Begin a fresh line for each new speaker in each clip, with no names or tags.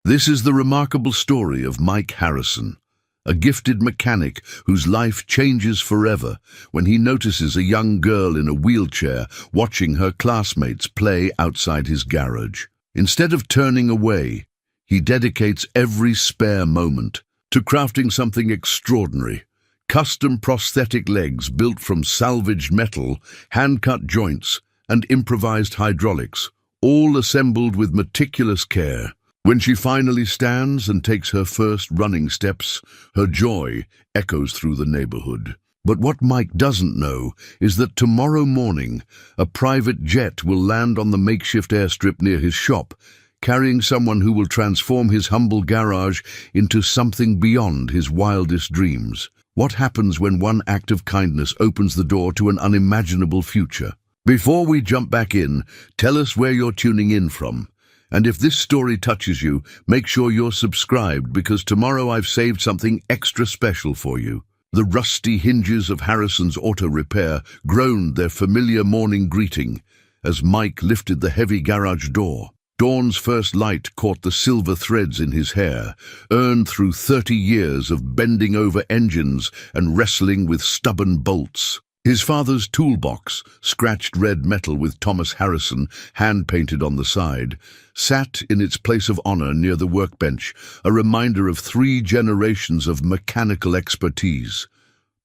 This is the remarkable story of Mike Harrison, a gifted mechanic whose life changes forever when he notices a young girl in a wheelchair watching her classmates play outside his garage. Instead of turning away, he dedicates every spare moment to crafting something extraordinary. Custom prosthetic legs built from salvaged metal, hand-cut joints, and improvised hydraulics, all assembled with meticulous care. When she finally stands and takes her first running steps, her joy echoes through the neighborhood. But what Mike doesn't know is that tomorrow morning, a private jet will land on the makeshift airstrip near his shop, carrying someone who will transform his humble garage into something beyond his wildest dreams. What happens when one act of kindness opens the door to an unimaginable future? Before we jump back in, tell us where you're tuning in from. And if this story touches you, make sure you're subscribed, because tomorrow I've saved something extra special for you. The rusty hinges of Harrison's auto repair groaned their familiar morning greeting as Mike lifted the heavy garage door. Dawn's first light caught the silver threads in his hair, earned through 30 years of bending over engines and wrestling with stubborn bolts. His father's toolbox, scratched red metal with Thomas Harrison hand-painted on the side, sat in its place of honor near the workbench, a reminder of 3 generations of mechanical expertise.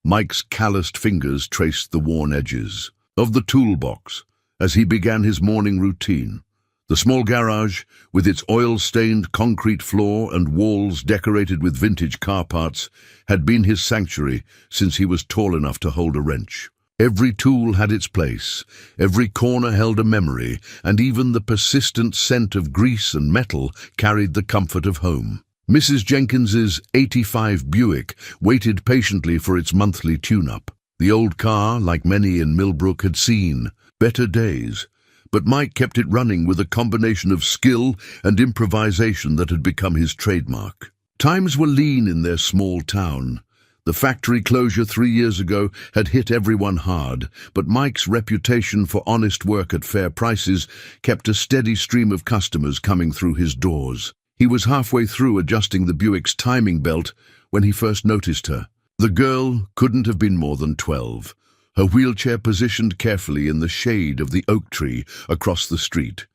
Mike's calloused fingers traced the worn edges of the toolbox as he began his morning routine. The small garage, with its oil-stained concrete floor and walls decorated with vintage car parts, had been his sanctuary since he was tall enough to hold a wrench. Every tool had its place, every corner held a memory, and even the persistent scent of grease and metal carried the comfort of home. Mrs. Jenkins's '85 Buick waited patiently for its monthly tune-up. The old car, like many in Millbrook, had seen better days, but Mike kept it running with a combination of skill and improvisation that had become his trademark. Times were lean in their small town. The factory closure 3 years ago had hit everyone hard, but Mike's reputation for honest work at fair prices kept a steady stream of customers coming through his doors. He was halfway through adjusting the Buick's timing belt when he first noticed her. The girl couldn't have been more than 12. Her wheelchair positioned carefully in the shade of the oak tree across the street.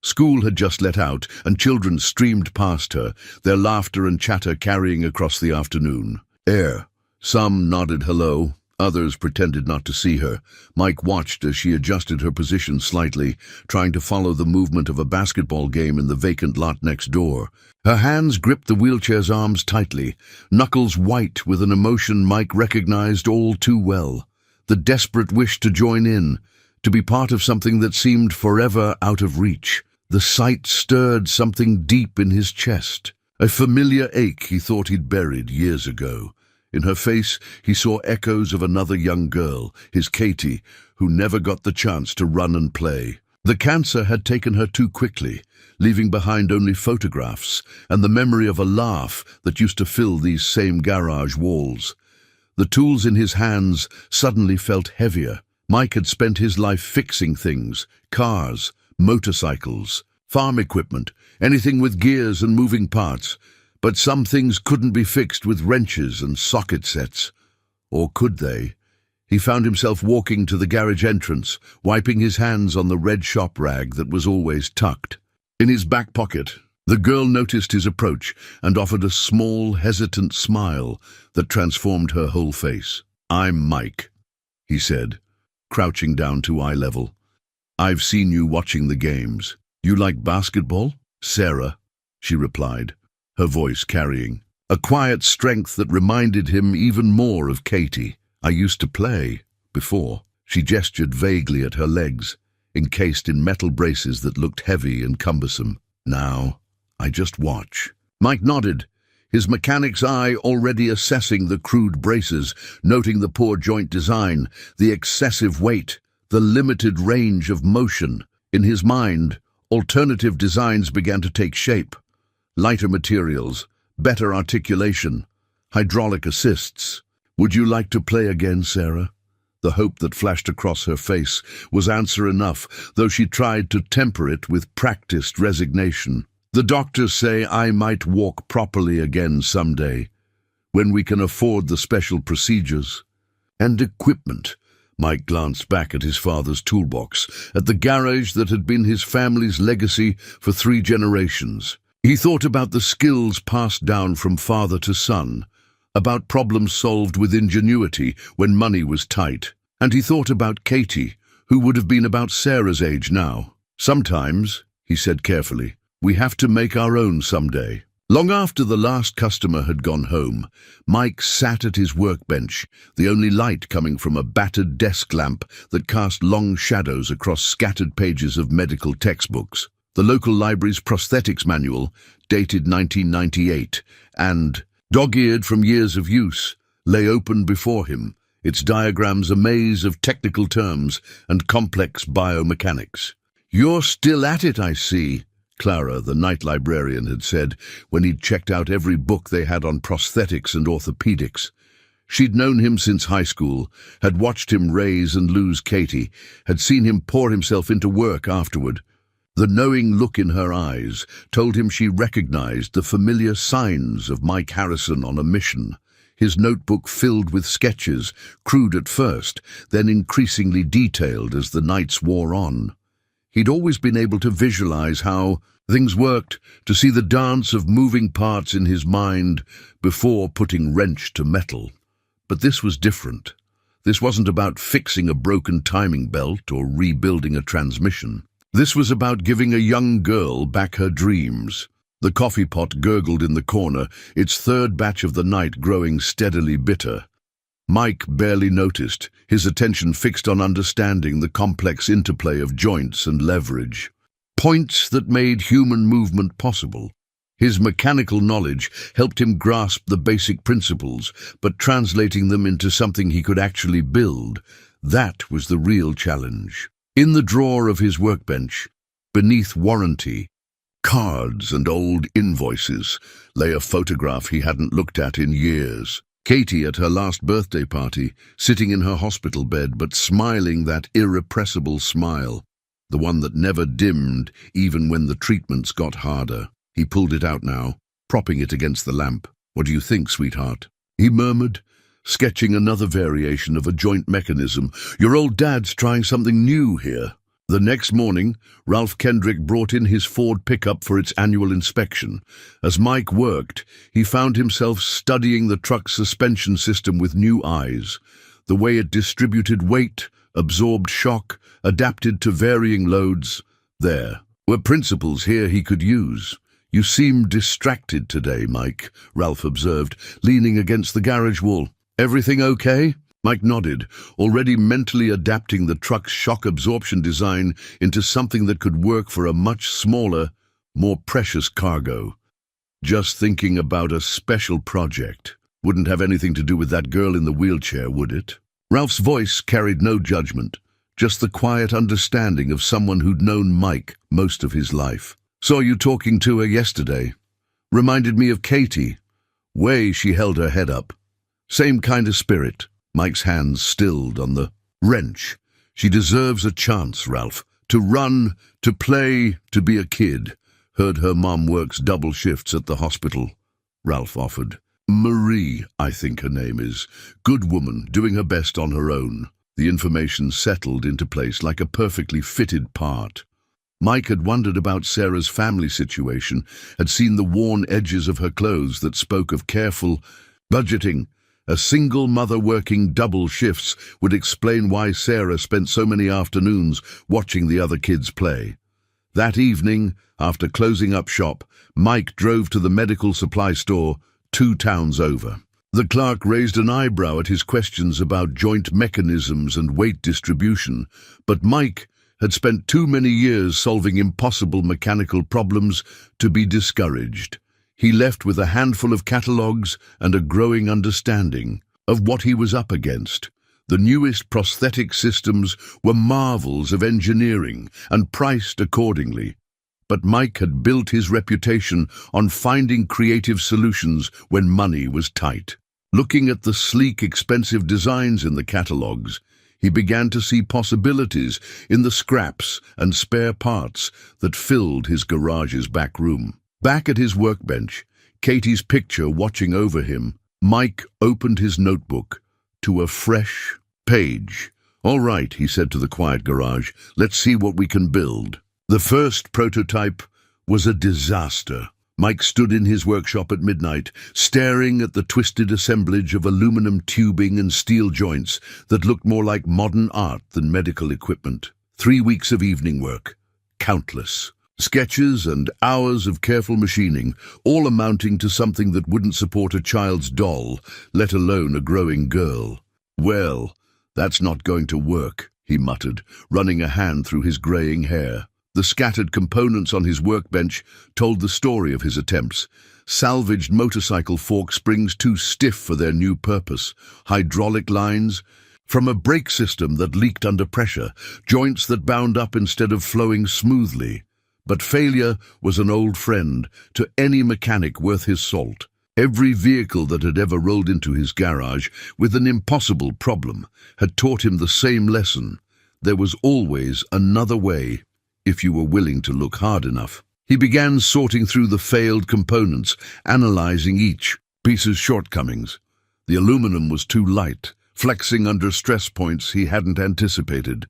School had just let out, and children streamed past her, their laughter and chatter carrying across the afternoon. Some nodded hello, others pretended not to see her. Mike watched as she adjusted her position slightly, trying to follow the movement of a basketball game in the vacant lot next door. Her hands gripped the wheelchair's arms tightly, knuckles white with an emotion Mike recognized all too well. The desperate wish to join in, to be part of something that seemed forever out of reach. The sight stirred something deep in his chest, a familiar ache he thought he'd buried years ago. In her face, he saw echoes of another young girl, his Katie, who never got the chance to run and play. The cancer had taken her too quickly, leaving behind only photographs and the memory of a laugh that used to fill these same garage walls. The tools in his hands suddenly felt heavier. Mike had spent his life fixing things: cars, motorcycles, farm equipment, anything with gears and moving parts. But some things couldn't be fixed with wrenches and socket sets. Or could they? He found himself walking to the garage entrance, wiping his hands on the red shop rag that was always tucked. In his back pocket, the girl noticed his approach and offered a small, hesitant smile that transformed her whole face. "I'm Mike," he said, crouching down to eye level. "I've seen you watching the games. You like basketball?" "Sarah," she replied, her voice carrying a quiet strength that reminded him even more of Katie. "I used to play before." She gestured vaguely at her legs, encased in metal braces that looked heavy and cumbersome. "Now, I just watch." Mike nodded, his mechanic's eye already assessing the crude braces, noting the poor joint design, the excessive weight, the limited range of motion. In his mind, alternative designs began to take shape. Lighter materials, better articulation, hydraulic assists. "Would you like to play again, Sarah?" The hope that flashed across her face was answer enough, though she tried to temper it with practiced resignation. The doctors say I might walk properly again someday, when we can afford the special procedures. And equipment. Mike glanced back at his father's toolbox, at the garage that had been his family's legacy for 3 generations. He thought about the skills passed down from father to son, about problems solved with ingenuity when money was tight. And he thought about Katie, who would have been about Sarah's age now. Sometimes, he said carefully, we have to make our own someday. Long after the last customer had gone home, Mike sat at his workbench, the only light coming from a battered desk lamp that cast long shadows across scattered pages of medical textbooks. The local library's prosthetics manual, dated 1998, and, dog-eared from years of use, lay open before him, its diagrams a maze of technical terms and complex biomechanics. "You're still at it, I see," Clara, the night librarian, had said when he'd checked out every book they had on prosthetics and orthopedics. She'd known him since high school, had watched him raise and lose Katie, had seen him pour himself into work afterward. The knowing look in her eyes told him she recognized the familiar signs of Mike Harrison on a mission. His notebook filled with sketches, crude at first, then increasingly detailed as the nights wore on. He'd always been able to visualize how things worked, to see the dance of moving parts in his mind before putting wrench to metal. But this was different. This wasn't about fixing a broken timing belt or rebuilding a transmission. This was about giving a young girl back her dreams. The coffee pot gurgled in the corner, its 3rd batch of the night growing steadily bitter. Mike barely noticed, his attention fixed on understanding the complex interplay of joints and leverage. Points that made human movement possible. His mechanical knowledge helped him grasp the basic principles, but translating them into something he could actually build, that was the real challenge. In the drawer of his workbench, beneath warranty, cards and old invoices, lay a photograph he hadn't looked at in years. Katie at her last birthday party, sitting in her hospital bed but smiling that irrepressible smile, the one that never dimmed even when the treatments got harder. He pulled it out now, propping it against the lamp. "What do you think, sweetheart?" he murmured, sketching another variation of a joint mechanism. "Your old dad's trying something new here." The next morning, Ralph Kendrick brought in his Ford pickup for its annual inspection. As Mike worked, he found himself studying the truck's suspension system with new eyes. The way it distributed weight, absorbed shock, adapted to varying loads. There were principles here he could use. "You seem distracted today, Mike," Ralph observed, leaning against the garage wall. "Everything okay?" Mike nodded, already mentally adapting the truck's shock absorption design into something that could work for a much smaller, more precious cargo. "Just thinking about a special project. Wouldn't have anything to do with that girl in the wheelchair, would it?" Ralph's voice carried no judgment, just the quiet understanding of someone who'd known Mike most of his life. "Saw you talking to her yesterday. Reminded me of Katie. Way she held her head up. Same kind of spirit." Mike's hands stilled on the wrench. "She deserves a chance, Ralph. To run, to play, to be a kid. Heard her mom works double shifts at the hospital," Ralph offered. "Marie, I think her name is. Good woman, doing her best on her own." The information settled into place like a perfectly fitted part. Mike had wondered about Sarah's family situation, had seen the worn edges of her clothes that spoke of careful budgeting. A single mother working double shifts would explain why Sarah spent so many afternoons watching the other kids play. That evening, after closing up shop, Mike drove to the medical supply store 2 towns over. The clerk raised an eyebrow at his questions about joint mechanisms and weight distribution, but Mike had spent too many years solving impossible mechanical problems to be discouraged. He left with a handful of catalogues and a growing understanding of what he was up against. The newest prosthetic systems were marvels of engineering and priced accordingly. But Mike had built his reputation on finding creative solutions when money was tight. Looking at the sleek, expensive designs in the catalogues, he began to see possibilities in the scraps and spare parts that filled his garage's back room. Back at his workbench, Katie's picture watching over him, Mike opened his notebook to a fresh page. "All right," he said to the quiet garage, "let's see what we can build." The first prototype was a disaster. Mike stood in his workshop at midnight, staring at the twisted assemblage of aluminum tubing and steel joints that looked more like modern art than medical equipment. 3 weeks of evening work, countless. Sketches and hours of careful machining, all amounting to something that wouldn't support a child's doll, let alone a growing girl. "Well, that's not going to work," he muttered, running a hand through his graying hair. The scattered components on his workbench told the story of his attempts. Salvaged motorcycle fork springs too stiff for their new purpose, hydraulic lines from a brake system that leaked under pressure, joints that bound up instead of flowing smoothly. But failure was an old friend to any mechanic worth his salt. Every vehicle that had ever rolled into his garage with an impossible problem had taught him the same lesson. There was always another way, if you were willing to look hard enough. He began sorting through the failed components, analyzing each piece's shortcomings. The aluminum was too light, flexing under stress points he hadn't anticipated.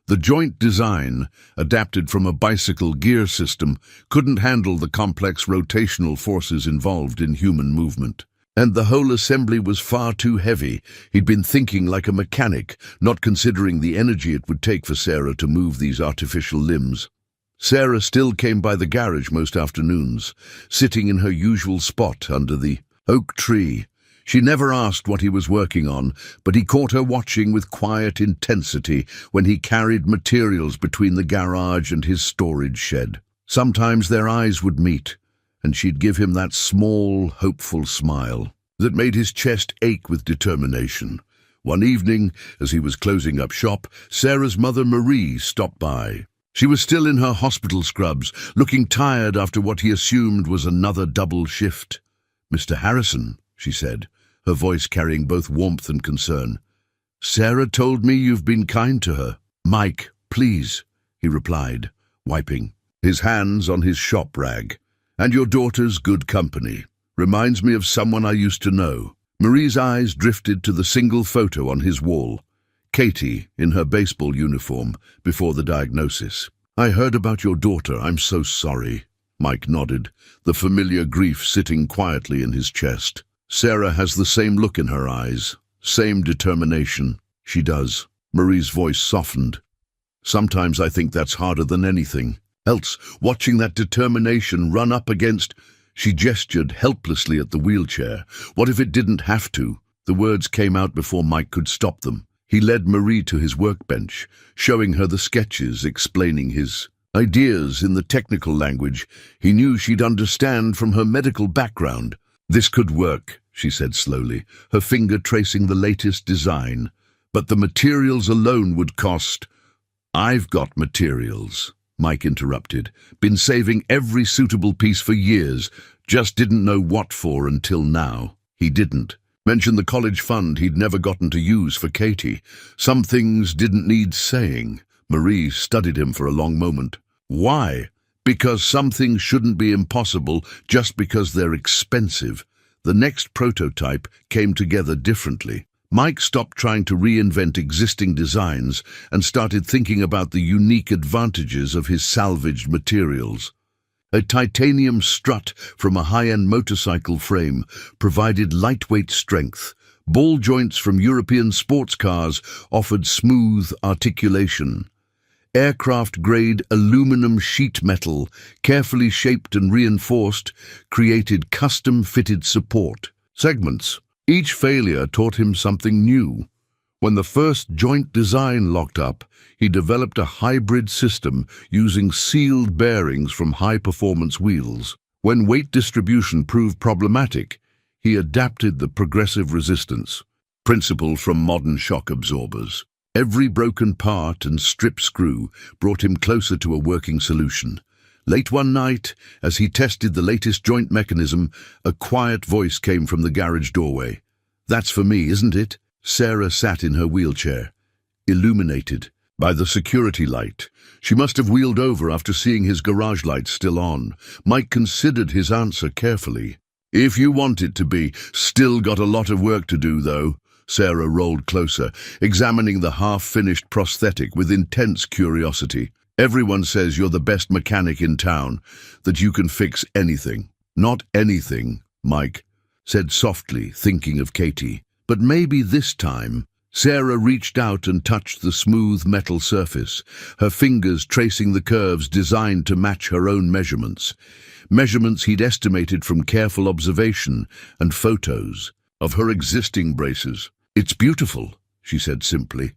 The joint design, adapted from a bicycle gear system, couldn't handle the complex rotational forces involved in human movement. And the whole assembly was far too heavy. He'd been thinking like a mechanic, not considering the energy it would take for Sarah to move these artificial limbs. Sarah still came by the garage most afternoons, sitting in her usual spot under the oak tree. She never asked what he was working on, but he caught her watching with quiet intensity when he carried materials between the garage and his storage shed. Sometimes their eyes would meet, and she'd give him that small, hopeful smile that made his chest ache with determination. One evening, as he was closing up shop, Sarah's mother Marie stopped by. She was still in her hospital scrubs, looking tired after what he assumed was another double shift. "Mr. Harrison," she said, her voice carrying both warmth and concern. "Sarah told me you've been kind to her." "Mike, please," he replied, wiping his hands on his shop rag. "And your daughter's good company. Reminds me of someone I used to know." Marie's eyes drifted to the single photo on his wall. Katie, in her baseball uniform, before the diagnosis. "I heard about your daughter. I'm so sorry." Mike nodded, the familiar grief sitting quietly in his chest. "Sarah has the same look in her eyes, same determination." "She does." Marie's voice softened. "Sometimes I think that's harder than anything else, watching that determination run up against—" She gestured helplessly at the wheelchair. "What if it didn't have to?" The words came out before Mike could stop them. He led Marie to his workbench, showing her the sketches, explaining his ideas in the technical language he knew she'd understand from her medical background. "This could work," she said slowly, her finger tracing the latest design. "But the materials alone would cost—" "I've got materials," Mike interrupted. "Been saving every suitable piece for years, just didn't know what for until now." He didn't mention the college fund he'd never gotten to use for Katie. Some things didn't need saying. Marie studied him for a long moment. "Why?" "Because some things shouldn't be impossible just because they're expensive." The next prototype came together differently. Mike stopped trying to reinvent existing designs and started thinking about the unique advantages of his salvaged materials. A titanium strut from a high-end motorcycle frame provided lightweight strength. Ball joints from European sports cars offered smooth articulation. Aircraft-grade aluminum sheet metal, carefully shaped and reinforced, created custom-fitted support segments. Each failure taught him something new. When the first joint design locked up, he developed a hybrid system using sealed bearings from high-performance wheels. When weight distribution proved problematic, he adapted the progressive resistance principle from modern shock absorbers. Every broken part and strip screw brought him closer to a working solution. Late one night, as he tested the latest joint mechanism, a quiet voice came from the garage doorway. "That's for me, isn't it?" Sarah sat in her wheelchair, illuminated, By the security light. She must have wheeled over after seeing his garage lights still on. Mike considered his answer carefully. If you want it to be. Still got a lot of work to do, though. Sarah rolled closer, examining the half-finished prosthetic with intense curiosity. Everyone says you're the best mechanic in town, that you can fix anything. Not anything, Mike said softly, thinking of Katie. But maybe this time. Sarah reached out and touched the smooth metal surface, her fingers tracing the curves designed to match her own measurements. Measurements he'd estimated from careful observation and photos of her existing braces. "It's beautiful," she said simply,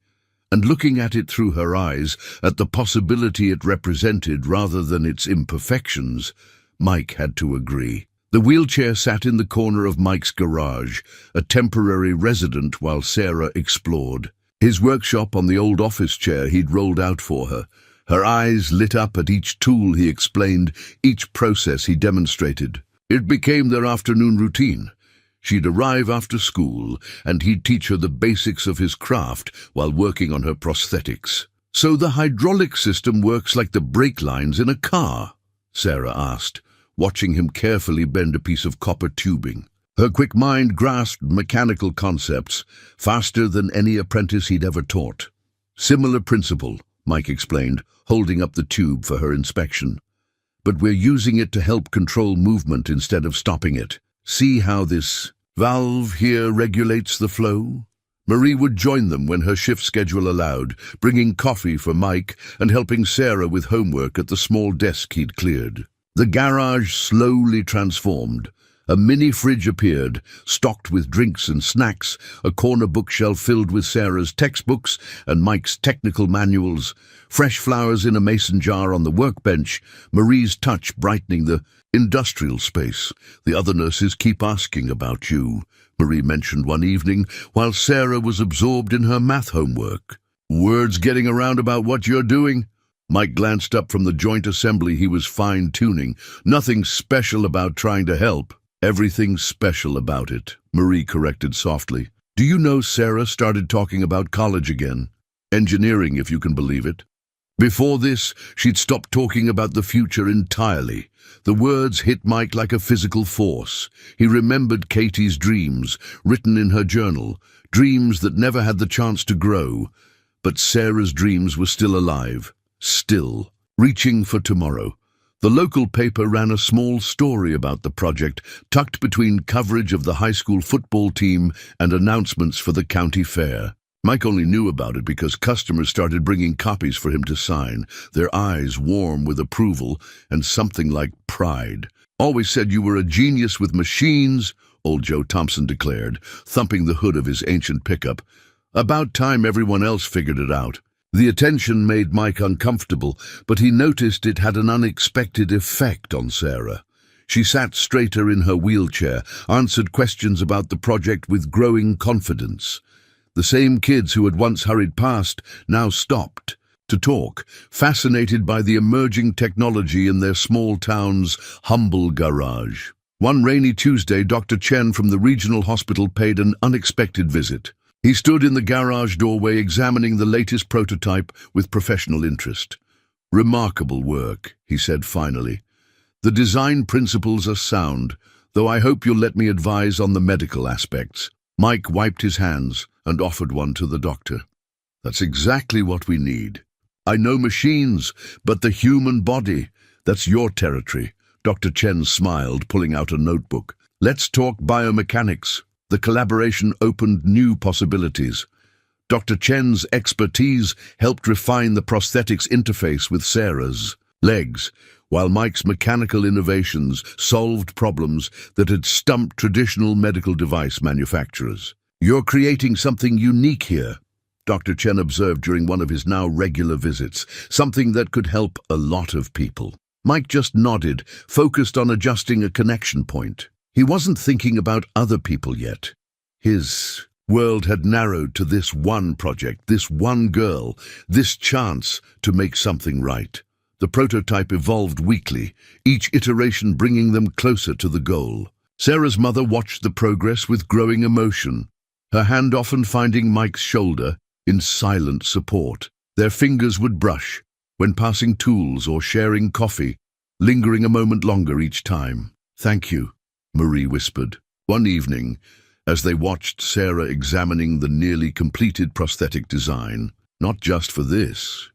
and looking at it through her eyes, at the possibility it represented rather than its imperfections, Mike had to agree. The wheelchair sat in the corner of Mike's garage, a temporary resident while Sarah explored. His workshop on the old office chair he'd rolled out for her. Her eyes lit up at each tool he explained, each process he demonstrated. It became their afternoon routine. She'd arrive after school, and he'd teach her the basics of his craft while working on her prosthetics. "So the hydraulic system works like the brake lines in a car?" Sarah asked, watching him carefully bend a piece of copper tubing. Her quick mind grasped mechanical concepts faster than any apprentice he'd ever taught. "Similar principle," Mike explained, holding up the tube for her inspection. "But we're using it to help control movement instead of stopping it. See how this valve here regulates the flow?" Marie would join them when her shift schedule allowed, bringing coffee for Mike and helping Sarah with homework at the small desk he'd cleared. The garage slowly transformed. A mini fridge appeared, stocked with drinks and snacks, a corner bookshelf filled with Sarah's textbooks and Mike's technical manuals, fresh flowers in a mason jar on the workbench, Marie's touch brightening the industrial space. "The other nurses keep asking about you," Marie mentioned one evening while Sarah was absorbed in her math homework. "Words getting around about what you're doing?" Mike glanced up from the joint assembly he was fine-tuning. "Nothing special about trying to help." "Everything special about it," Marie corrected softly. "Do you know Sarah started talking about college again? Engineering, if you can believe it. Before this, she'd stopped talking about the future entirely. The words hit Mike like a physical force. He remembered Katie's dreams, written in her journal, dreams that never had the chance to grow. But Sarah's dreams were still alive. Still, reaching for tomorrow. The local paper ran a small story about the project, tucked between coverage of the high school football team and announcements for the county fair. Mike only knew about it because customers started bringing copies for him to sign, their eyes warm with approval and something like pride. "Always said you were a genius with machines," old Joe Thompson declared, thumping the hood of his ancient pickup. "About time everyone else figured it out." The attention made Mike uncomfortable, but he noticed it had an unexpected effect on Sarah. She sat straighter in her wheelchair, answered questions about the project with growing confidence. The same kids who had once hurried past now stopped to talk, fascinated by the emerging technology in their small town's humble garage. One rainy Tuesday, Dr. Chen from the regional hospital paid an unexpected visit. He stood in the garage doorway examining the latest prototype with professional interest. "Remarkable work," he said finally. "The design principles are sound, though I hope you'll let me advise on the medical aspects." Mike wiped his hands and offered one to the doctor. "That's exactly what we need. I know machines, but the human body, that's your territory." Dr. Chen smiled, pulling out a notebook. "Let's talk biomechanics." The collaboration opened new possibilities. Dr. Chen's expertise helped refine the prosthetics interface with Sarah's legs, while Mike's mechanical innovations solved problems that had stumped traditional medical device manufacturers. "You're creating something unique here," Dr. Chen observed during one of his now regular visits, "something that could help a lot of people." Mike just nodded, focused on adjusting a connection point. He wasn't thinking about other people yet. His world had narrowed to this one project, this one girl, this chance to make something right. The prototype evolved weekly, each iteration bringing them closer to the goal. Sarah's mother watched the progress with growing emotion, her hand often finding Mike's shoulder in silent support. Their fingers would brush when passing tools or sharing coffee, lingering a moment longer each time. "Thank you," Marie whispered. One evening, as they watched Sarah examining the nearly completed prosthetic design, not just for this,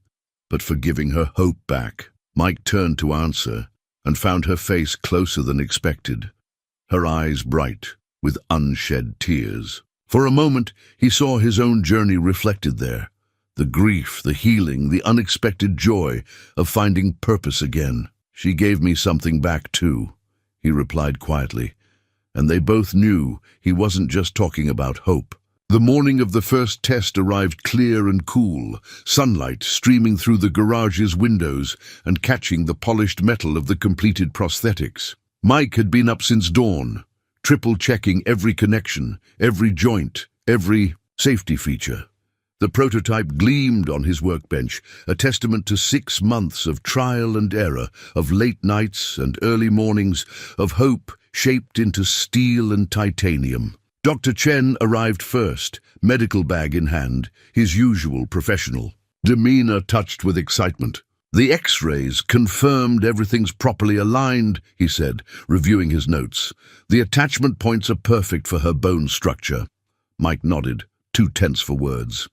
but for giving her hope back, Mike turned to answer and found her face closer than expected, her eyes bright with unshed tears. For a moment, he saw his own journey reflected there, the grief, the healing, the unexpected joy of finding purpose again. "She gave me something back too," he replied quietly, and they both knew he wasn't just talking about hope. The morning of the first test arrived clear and cool, sunlight streaming through the garage's windows and catching the polished metal of the completed prosthetics. Mike had been up since dawn, triple-checking every connection, every joint, every safety feature. The prototype gleamed on his workbench, a testament to 6 months of trial and error, of late nights and early mornings, of hope shaped into steel and titanium. Dr. Chen arrived first, medical bag in hand, his usual professional demeanor touched with excitement. "The X-rays confirmed everything's properly aligned," he said, reviewing his notes. "The attachment points are perfect for her bone structure." Mike nodded, too tense for words.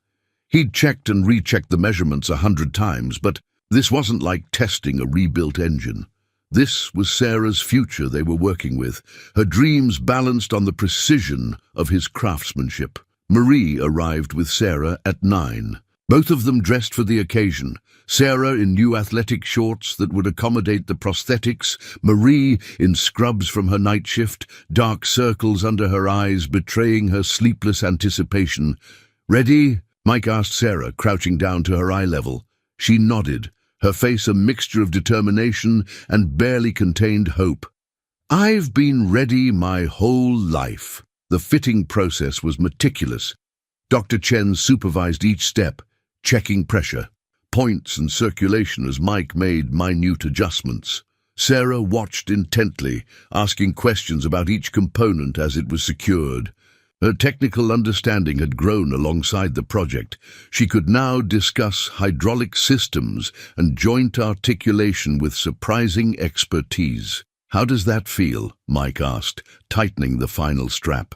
He'd checked and rechecked the measurements 100 times, but this wasn't like testing a rebuilt engine. This was Sarah's future they were working with, her dreams balanced on the precision of his craftsmanship. Marie arrived with Sarah at 9. Both of them dressed for the occasion, Sarah in new athletic shorts that would accommodate the prosthetics, Marie in scrubs from her night shift, dark circles under her eyes betraying her sleepless anticipation. "Ready?" Mike asked Sarah, crouching down to her eye level. She nodded, her face a mixture of determination and barely contained hope. "I've been ready my whole life." The fitting process was meticulous. Dr. Chen supervised each step, checking pressure, points and circulation as Mike made minute adjustments. Sarah watched intently, asking questions about each component as it was secured. Her technical understanding had grown alongside the project. She could now discuss hydraulic systems and joint articulation with surprising expertise. "How does that feel?" Mike asked, tightening the final strap.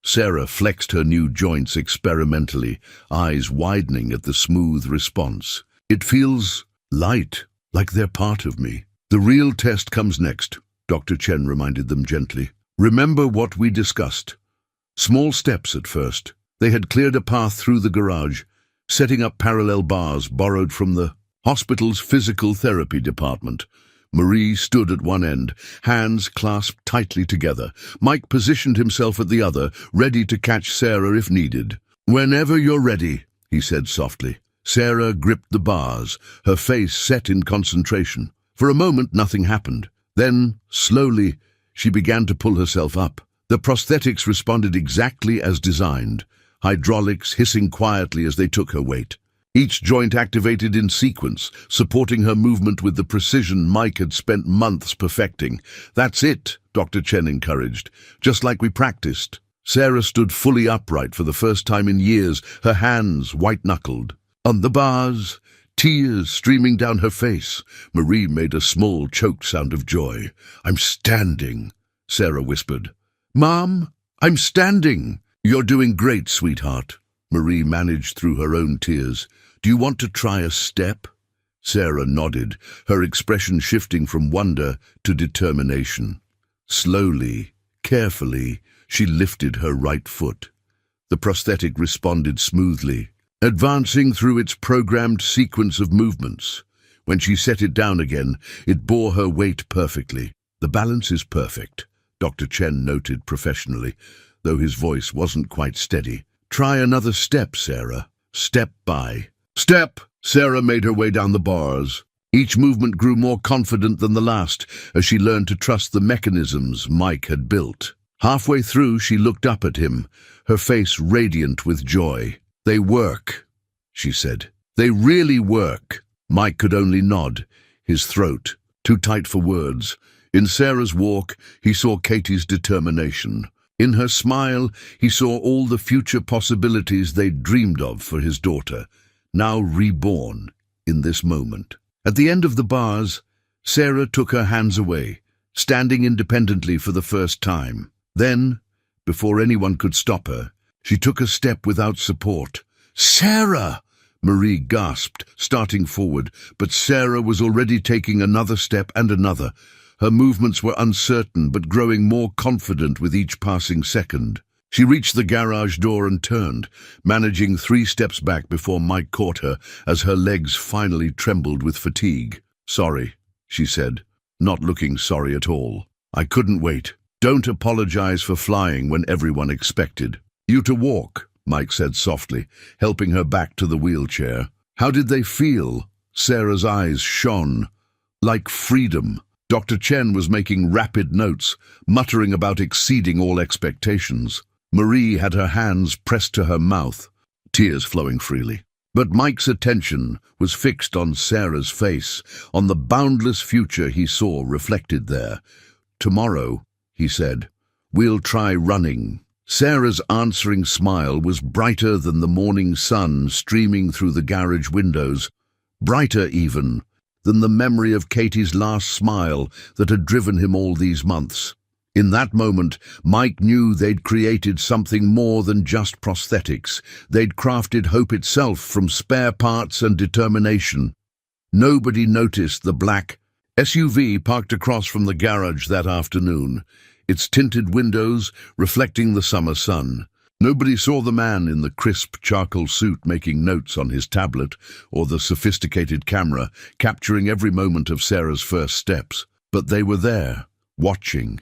Sarah flexed her new joints experimentally, eyes widening at the smooth response. "It feels light, like they're part of me." "The real test comes next," Dr. Chen reminded them gently. "Remember what we discussed. Small steps at first." They had cleared a path through the garage, setting up parallel bars borrowed from the hospital's physical therapy department. Marie stood at one end, hands clasped tightly together. Mike positioned himself at the other, ready to catch Sarah if needed. "Whenever you're ready," he said softly. Sarah gripped the bars, her face set in concentration. For a moment, nothing happened. Then, slowly, she began to pull herself up. The prosthetics responded exactly as designed, hydraulics hissing quietly as they took her weight. Each joint activated in sequence, supporting her movement with the precision Mike had spent months perfecting. "That's it," Dr. Chen encouraged, "just like we practiced." Sarah stood fully upright for the first time in years, her hands white-knuckled. On the bars, tears streaming down her face, Marie made a small, choked sound of joy. "I'm standing," Sarah whispered. "Mom, I'm standing." "You're doing great, sweetheart," Marie managed through her own tears. "Do you want to try a step?" Sarah nodded, her expression shifting from wonder to determination. Slowly, carefully, she lifted her right foot. The prosthetic responded smoothly, advancing through its programmed sequence of movements. When she set it down again, it bore her weight perfectly. "The balance is perfect," Dr. Chen noted professionally, though his voice wasn't quite steady. "Try another step, Sarah. Step by step." Sarah made her way down the bars. Each movement grew more confident than the last as she learned to trust the mechanisms Mike had built. Halfway through, she looked up at him, her face radiant with joy. "They work," she said. "They really work." Mike could only nod, his throat too tight for words. In Sarah's walk, he saw Katie's determination. In her smile, he saw all the future possibilities they'd dreamed of for his daughter. now reborn in this moment. At the end of the bars, Sarah took her hands away, standing independently for the first time. Then, before anyone could stop her, she took a step without support. "Sarah!" Marie gasped, starting forward, but Sarah was already taking another step and another. Her movements were uncertain, but growing more confident with each passing second. She reached the garage door and turned, managing 3 steps back before Mike caught her as her legs finally trembled with fatigue. "Sorry," she said, not looking sorry at all. "I couldn't wait. Don't apologize for flying when everyone expected you to walk," Mike said softly, helping her back to the wheelchair. "How did they feel?" Sarah's eyes shone. "Like freedom." Dr. Chen was making rapid notes, muttering about exceeding all expectations. Marie had her hands pressed to her mouth, tears flowing freely. But Mike's attention was fixed on Sarah's face, on the boundless future he saw reflected there. "Tomorrow," he said, "we'll try running." Sarah's answering smile was brighter than the morning sun streaming through the garage windows, brighter even than the memory of Katie's last smile that had driven him all these months. In that moment, Mike knew they'd created something more than just prosthetics. They'd crafted hope itself from spare parts and determination. Nobody noticed the black SUV parked across from the garage that afternoon, its tinted windows reflecting the summer sun. Nobody saw the man in the crisp charcoal suit making notes on his tablet, or the sophisticated camera capturing every moment of Sarah's first steps. But they were there, watching,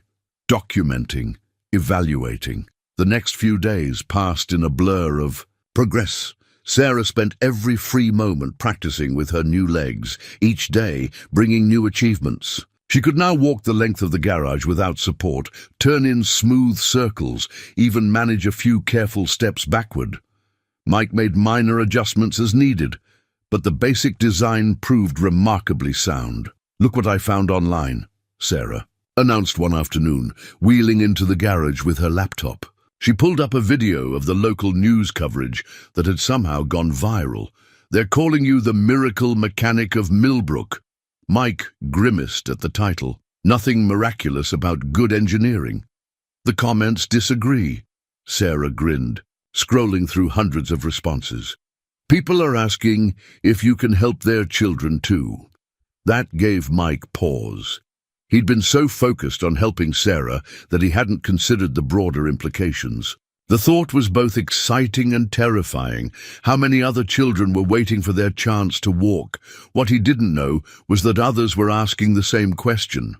documenting, evaluating. The next few days passed in a blur of progress. Sarah spent every free moment practicing with her new legs, each day bringing new achievements. She could now walk the length of the garage without support, turn in smooth circles, even manage a few careful steps backward. Mike made minor adjustments as needed, but the basic design proved remarkably sound. "Look what I found online," Sarah announced one afternoon, wheeling into the garage with her laptop. She pulled up a video of the local news coverage that had somehow gone viral. "They're calling you the miracle mechanic of Millbrook." Mike grimaced at the title. Nothing miraculous about good engineering. "The comments disagree," Sarah grinned, scrolling through hundreds of responses. "People are asking if you can help their children too." That gave Mike pause. He'd been so focused on helping Sarah that he hadn't considered the broader implications. The thought was both exciting and terrifying. How many other children were waiting for their chance to walk? What he didn't know was that others were asking the same question.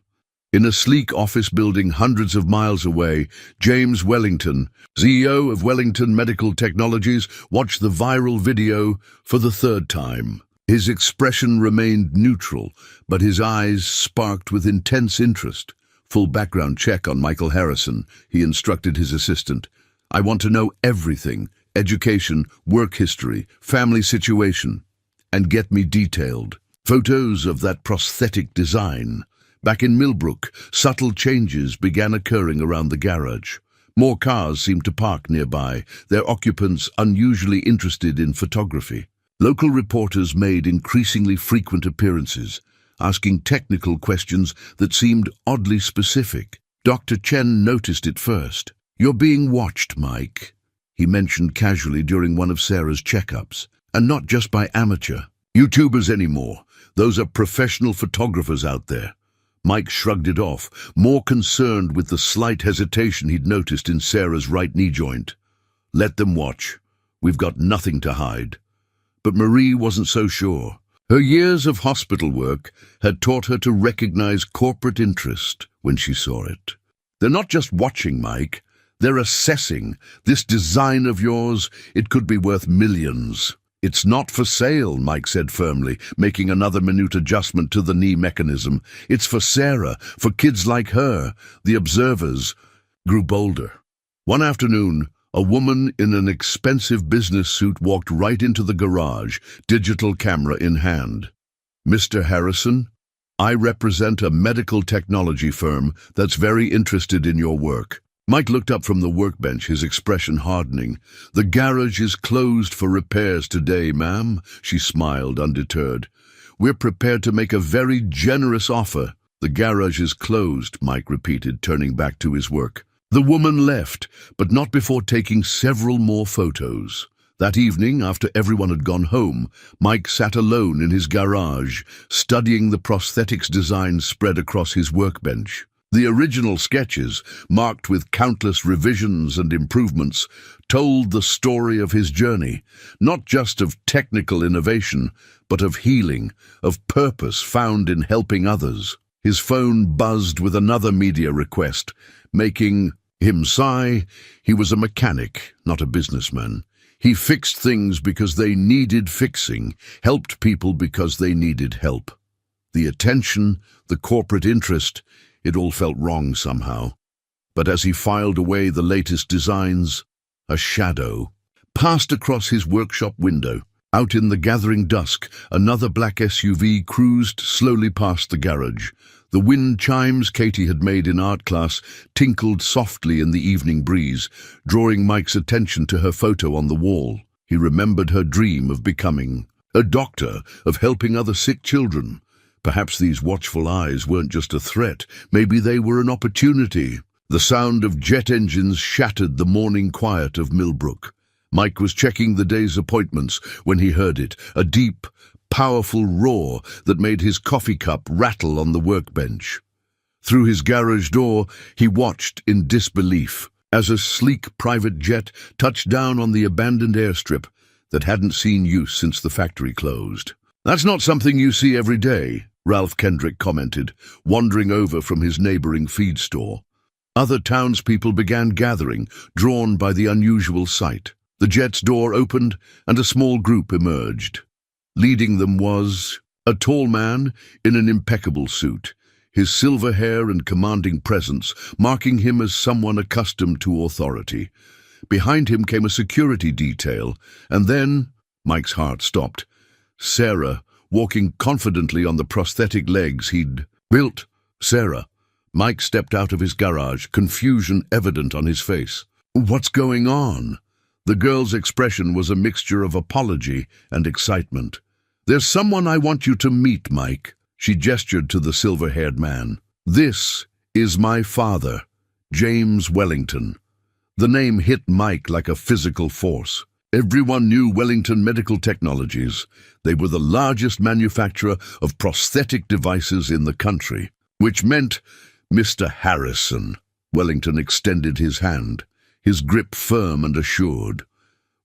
In a sleek office building hundreds of miles away, James Wellington, CEO of Wellington Medical Technologies, watched the viral video for the 3rd time. His expression remained neutral, but his eyes sparked with intense interest. "Full background check on Michael Harrison," he instructed his assistant. "I want to know everything: education, work history, family situation, and get me detailed photos of that prosthetic design." Back in Millbrook, subtle changes began occurring around the garage. More cars seemed to park nearby, their occupants unusually interested in photography. Local reporters made increasingly frequent appearances, asking technical questions that seemed oddly specific. Dr. Chen noticed it first. "You're being watched, Mike," he mentioned casually during one of Sarah's checkups. "And not just by amateur YouTubers anymore. Those are professional photographers out there." Mike shrugged it off, more concerned with the slight hesitation he'd noticed in Sarah's right knee joint. "Let them watch. We've got nothing to hide." But Marie wasn't so sure. Her years of hospital work had taught her to recognize corporate interest when she saw it. "They're not just watching, Mike. They're assessing. This design of yours, it could be worth millions." "It's not for sale," Mike said firmly, making another minute adjustment to the knee mechanism. "It's for Sarah, for kids like her." The observers grew bolder. One afternoon, a woman in an expensive business suit walked right into the garage, digital camera in hand. "Mr. Harrison, I represent a medical technology firm that's very interested in your work. Mike looked up from the workbench, his expression hardening. "The garage is closed for repairs today, ma'am," she smiled, undeterred. "We're prepared to make a very generous offer." "The garage is closed," Mike repeated, turning back to his work. The woman left, but not before taking several more photos. That evening, after everyone had gone home, Mike sat alone in his garage, studying the prosthetics designs spread across his workbench. The original sketches, marked with countless revisions and improvements, told the story of his journey, not just of technical innovation, but of healing, of purpose found in helping others. His phone buzzed with another media request, making him sigh. He was a mechanic, not a businessman. He fixed things because they needed fixing, helped people because they needed help. The attention, the corporate interest, it all felt wrong somehow. But as he filed away the latest designs, a shadow passed across his workshop window. Out in the gathering dusk, another black SUV cruised slowly past the garage. The wind chimes Katie had made in art class tinkled softly in the evening breeze, drawing Mike's attention to her photo on the wall. He remembered her dream of becoming a doctor, of helping other sick children. Perhaps these watchful eyes weren't just a threat, maybe they were an opportunity. The sound of jet engines shattered the morning quiet of Millbrook. Mike was checking the day's appointments when he heard it, a deep, powerful roar that made his coffee cup rattle on the workbench. Through his garage door, he watched in disbelief as a sleek private jet touched down on the abandoned airstrip that hadn't seen use since the factory closed. "That's not something you see every day," Ralph Kendrick commented, wandering over from his neighboring feed store. Other townspeople began gathering, drawn by the unusual sight. The jet's door opened, and a small group emerged. Leading them was a tall man in an impeccable suit, his silver hair and commanding presence marking him as someone accustomed to authority. Behind him came a security detail, and then Mike's heart stopped. Sarah, walking confidently on the prosthetic legs he'd built. "Sarah." Mike stepped out of his garage, confusion evident on his face. "What's going on?" The girl's expression was a mixture of apology and excitement. "There's someone I want you to meet, Mike." She gestured to the silver-haired man. "This is my father, James Wellington." The name hit Mike like a physical force. Everyone knew Wellington Medical Technologies. They were the largest manufacturer of prosthetic devices in the country, which meant Mr. Harrison. Wellington extended his hand, his grip firm and assured.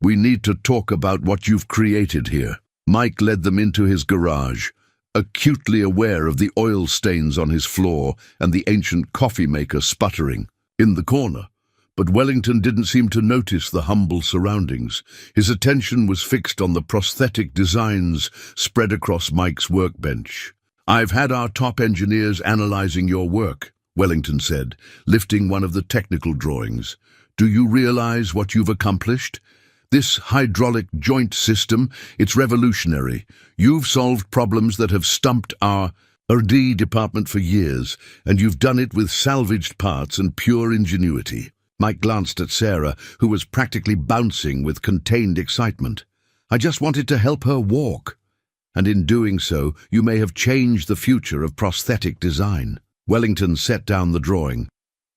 "We need to talk about what you've created here." Mike led them into his garage, acutely aware of the oil stains on his floor and the ancient coffee maker sputtering in the corner. But Wellington didn't seem to notice the humble surroundings. His attention was fixed on the prosthetic designs spread across Mike's workbench. "I've had our top engineers analyzing your work," Wellington said, lifting one of the technical drawings. "Do you realize what you've accomplished? This hydraulic joint system, it's revolutionary. You've solved problems that have stumped our R&D department for years, and you've done it with salvaged parts and pure ingenuity." Mike glanced at Sarah, who was practically bouncing with contained excitement. "I just wanted to help her walk. And in doing so, you may have changed the future of prosthetic design." Wellington set down the drawing.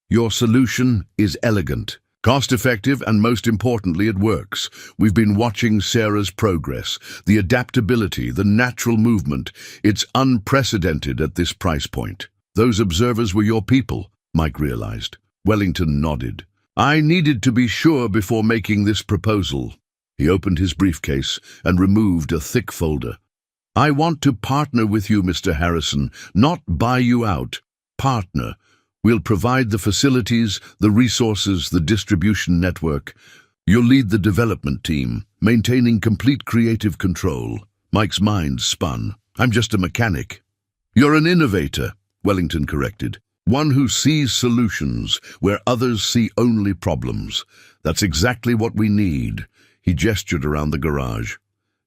"Your solution is elegant, cost-effective, and most importantly, it works. We've been watching Sarah's progress, the adaptability, the natural movement. It's unprecedented at this price point." "Those observers were your people," Mike realized. Wellington nodded. "I needed to be sure before making this proposal." He opened his briefcase and removed a thick folder. "I want to partner with you, Mr. Harrison, not buy you out. Partner. We'll provide the facilities, the resources, the distribution network. You'll lead the development team, maintaining complete creative control." Mike's mind spun. "I'm just a mechanic." "You're an innovator," Wellington corrected. "One who sees solutions where others see only problems. That's exactly what we need." He gestured around the garage.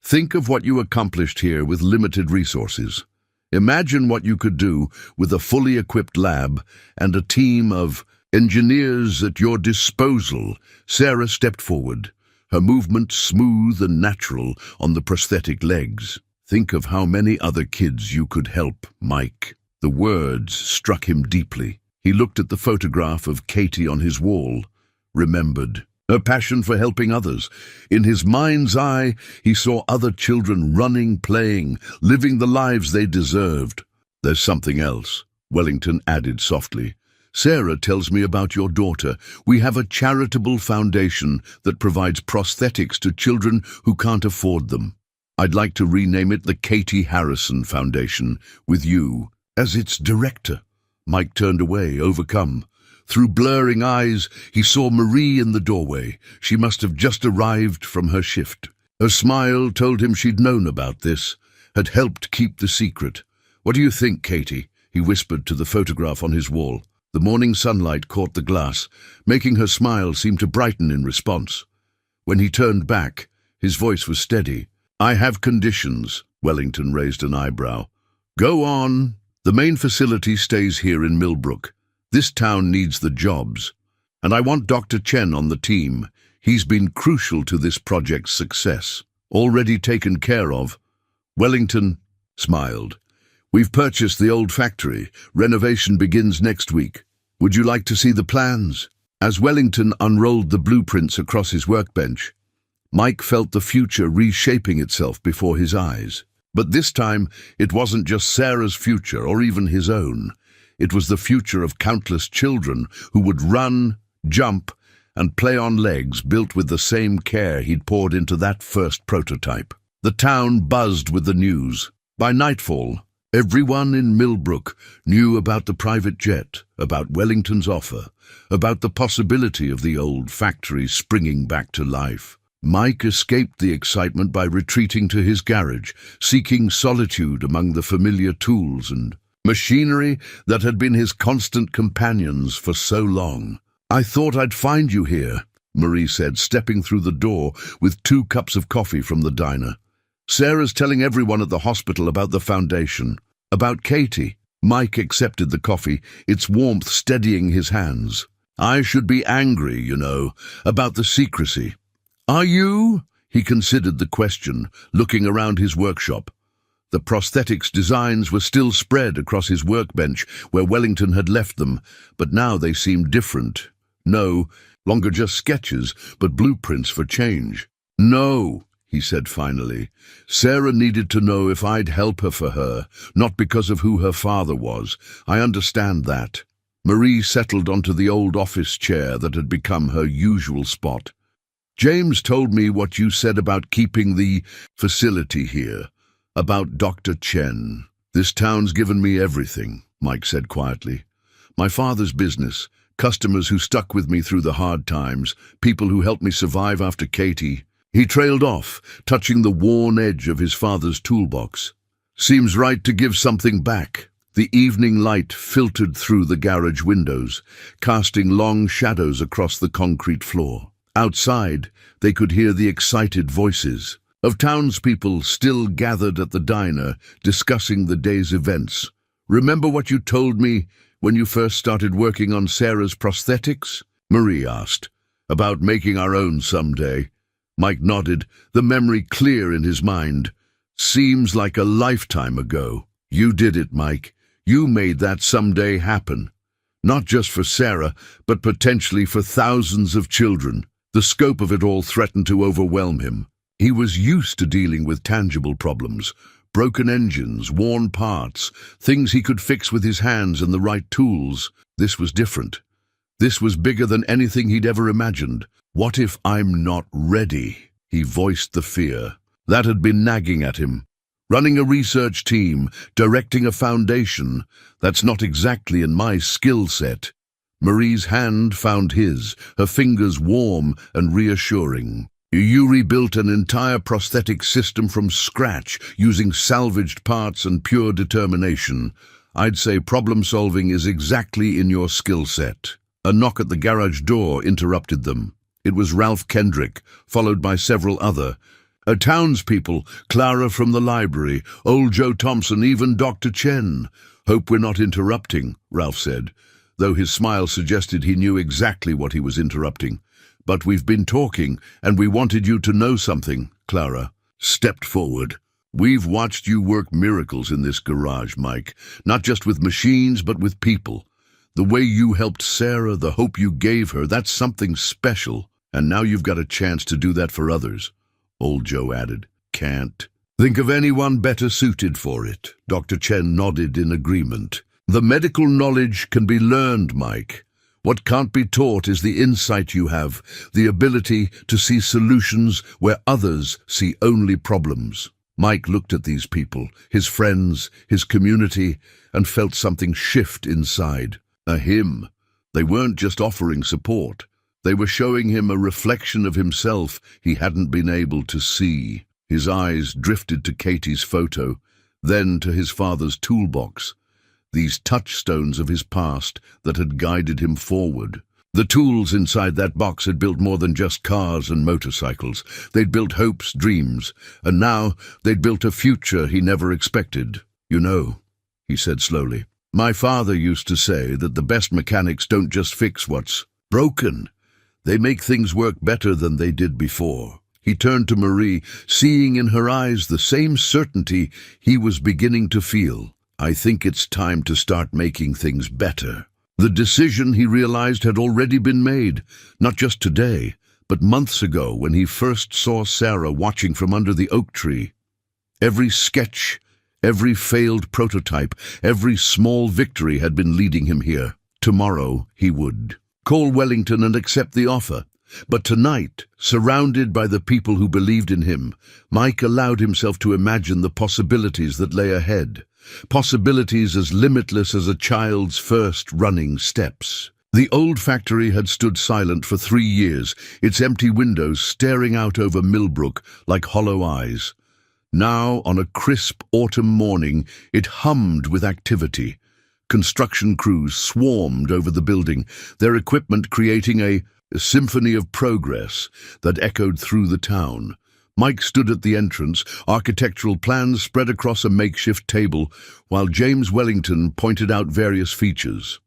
"Think of what you accomplished here with limited resources. Imagine what you could do with a fully equipped lab and a team of Engineers at your disposal. Sarah stepped forward, her movement smooth and natural on the prosthetic legs. Think of how many other kids you could help, Mike. The words struck him deeply. He looked at the photograph of Katie on his wall, remembered her passion for helping others. In his mind's eye, he saw other children running, playing, living the lives they deserved. There's something else, Wellington added softly. Sarah tells me about your daughter. We have a charitable foundation that provides prosthetics to children who can't afford them. I'd like to rename it the Katie Harrison Foundation, with you as its director. Mike turned away, overcome. Through blurring eyes, he saw Marie in the doorway. She must have just arrived from her shift. Her smile told him she'd known about this, had helped keep the secret. What do you think, Katie? He whispered to the photograph on his wall. The morning sunlight caught the glass, making her smile seem to brighten in response. When he turned back, his voice was steady. I have conditions. Wellington raised an eyebrow. Go on. The main facility stays here in Millbrook. This town needs the jobs, and I want Dr. Chen on the team. He's been crucial to this project's success. Already taken care of. Wellington smiled. We've purchased the old factory. Renovation begins next week. Would you like to see the plans? As Wellington unrolled the blueprints across his workbench, Mike felt the future reshaping itself before his eyes. But this time, it wasn't just Sarah's future or even his own. It was the future of countless children who would run, jump, and play on legs built with the same care he'd poured into that first prototype. The town buzzed with the news. By nightfall, everyone in Millbrook knew about the private jet, about Wellington's offer, about the possibility of the old factory springing back to life. Mike escaped the excitement by retreating to his garage, seeking solitude among the familiar tools and machinery that had been his constant companions for so long. I thought I'd find you here, Marie said, stepping through the door with 2 cups of coffee from the diner. Sarah's telling everyone at the hospital about the foundation, about Katie. Mike accepted the coffee, its warmth steadying his hands. I should be angry, you know, about the secrecy. Are you? He considered the question, looking around his workshop. The prosthetics designs were still spread across his workbench where Wellington had left them, but now they seemed different. No longer just sketches, but blueprints for change. No, he said finally. Sarah needed to know if I'd help her for her, not because of who her father was. I understand that. Marie settled onto the old office chair that had become her usual spot. James told me what you said about keeping the facility here. About Dr. Chen. This town's given me everything, Mike said quietly. My father's business, customers who stuck with me through the hard times, people who helped me survive after Katie. He trailed off, touching the worn edge of his father's toolbox. Seems right to give something back. The evening light filtered through the garage windows, casting long shadows across the concrete floor. Outside, they could hear the excited voices of townspeople still gathered at the diner, discussing the day's events. Remember what you told me when you first started working on Sarah's prosthetics? Marie asked. About making our own someday. Mike nodded, the memory clear in his mind. Seems like a lifetime ago. You did it, Mike. You made that someday happen. Not just for Sarah, but potentially for thousands of children. The scope of it all threatened to overwhelm him. He was used to dealing with tangible problems, broken engines, worn parts, things he could fix with his hands and the right tools. This was different. This was bigger than anything he'd ever imagined. What if I'm not ready? He voiced the fear. That had been nagging at him. Running a research team, directing a foundation, that's not exactly in my skill set. Marie's hand found his, her fingers warm and reassuring. You rebuilt an entire prosthetic system from scratch, using salvaged parts and pure determination. I'd say problem-solving is exactly in your skill set. A knock at the garage door interrupted them. It was Ralph Kendrick, followed by several other townspeople, Clara from the library, old Joe Thompson, even Dr. Chen. Hope we're not interrupting, Ralph said. though his smile suggested he knew exactly what he was interrupting. "But we've been talking, and we wanted you to know something." Clara stepped forward. "We've watched you work miracles in this garage, Mike, not just with machines, but with people. The way you helped Sarah, the hope you gave her, that's something special. And now you've got a chance to do that for others." Old Joe added, "Can't think of anyone better suited for it." Dr. Chen nodded in agreement. "The medical knowledge can be learned, Mike. What can't be taught is the insight you have, the ability to see solutions where others see only problems." Mike looked at these people, his friends, his community, and felt something shift inside. A him. They weren't just offering support. They were showing him a reflection of himself he hadn't been able to see. His eyes drifted to Katie's photo, then to his father's toolbox. These touchstones of his past that had guided him forward. The tools inside that box had built more than just cars and motorcycles. They'd built hopes, dreams, and now they'd built a future he never expected. "You know," he said slowly, "my father used to say that the best mechanics don't just fix what's broken. They make things work better than they did before." He turned to Marie, seeing in her eyes the same certainty he was beginning to feel. "I think it's time to start making things better." The decision, he realized, had already been made, not just today, but months ago when he first saw Sarah watching from under the oak tree. Every sketch, every failed prototype, every small victory had been leading him here. Tomorrow he would call Wellington and accept the offer. But tonight, surrounded by the people who believed in him, Mike allowed himself to imagine the possibilities that lay ahead. Possibilities as limitless as a child's first running steps. The old factory had stood silent for 3 years, its empty windows staring out over Millbrook like hollow eyes. Now, on a crisp autumn morning, it hummed with activity. Construction crews swarmed over the building, their equipment creating a symphony of progress that echoed through the town. Mike stood at the entrance, architectural plans spread across a makeshift table, while James Wellington pointed out various features.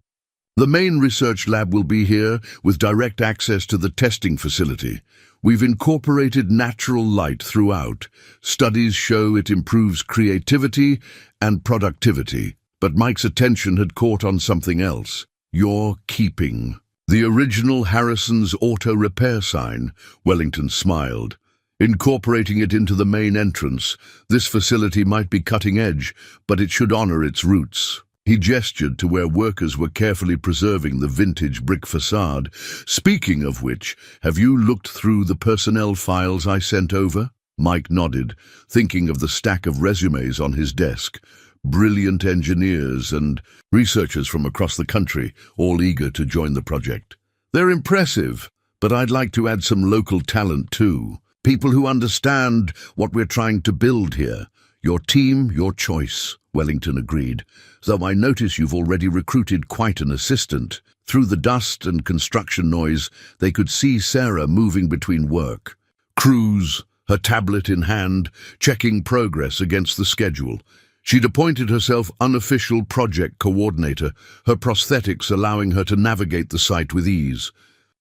"The main research lab will be here, with direct access to the testing facility. We've incorporated natural light throughout. Studies show it improves creativity and productivity." But Mike's attention had caught on something else. "You're keeping the original Harrison's auto repair sign." Wellington smiled. "Incorporating it into the main entrance. This facility might be cutting edge, but it should honor its roots." He gestured to where workers were carefully preserving the vintage brick facade. "Speaking of which, have you looked through the personnel files I sent over?" Mike nodded, thinking of the stack of resumes on his desk. Brilliant engineers and researchers from across the country, all eager to join the project. "They're impressive, but I'd like to add some local talent too. People who understand what we're trying to build here. Your team, your choice," Wellington agreed, "though I notice you've already recruited quite an assistant." Through the dust and construction noise, they could see Sarah moving between work crews, her tablet in hand, checking progress against the schedule. She'd appointed herself unofficial project coordinator, her prosthetics allowing her to navigate the site with ease.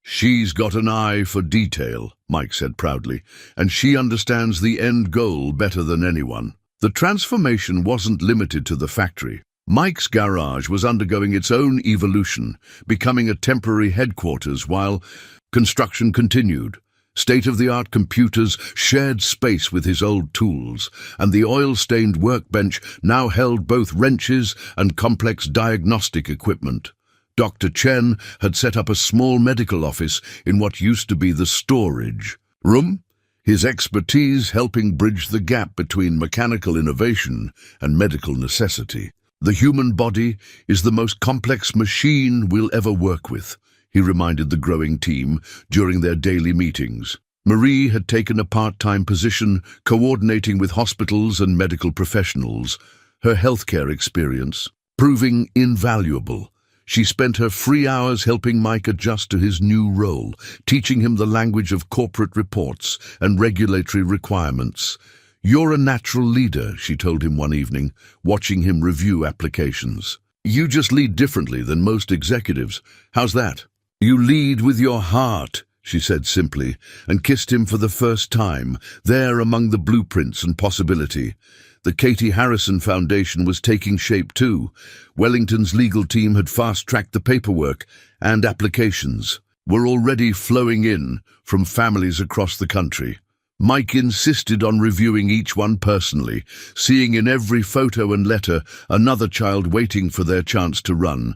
"She's got an eye for detail," Mike said proudly, "and she understands the end goal better than anyone." The transformation wasn't limited to the factory. Mike's garage was undergoing its own evolution, becoming a temporary headquarters while construction continued. State-of-the-art computers shared space with his old tools, and the oil-stained workbench now held both wrenches and complex diagnostic equipment. Dr. Chen had set up a small medical office in what used to be the storage room, his expertise helping bridge the gap between mechanical innovation and medical necessity. "The human body is the most complex machine we'll ever work with," he reminded the growing team during their daily meetings. Marie had taken a part-time position coordinating with hospitals and medical professionals, her healthcare experience proving invaluable. She spent her free hours helping Mike adjust to his new role, teaching him the language of corporate reports and regulatory requirements. "You're a natural leader," she told him one evening, watching him review applications. You just lead differently than most executives. How's that? You lead with your heart, she said simply, and kissed him for the first time, there among the blueprints and possibility. The Katie Harrison Foundation was taking shape too. Wellington's legal team had fast-tracked the paperwork, and applications were already flowing in from families across the country. Mike insisted on reviewing each one personally, seeing in every photo and letter another child waiting for their chance to run.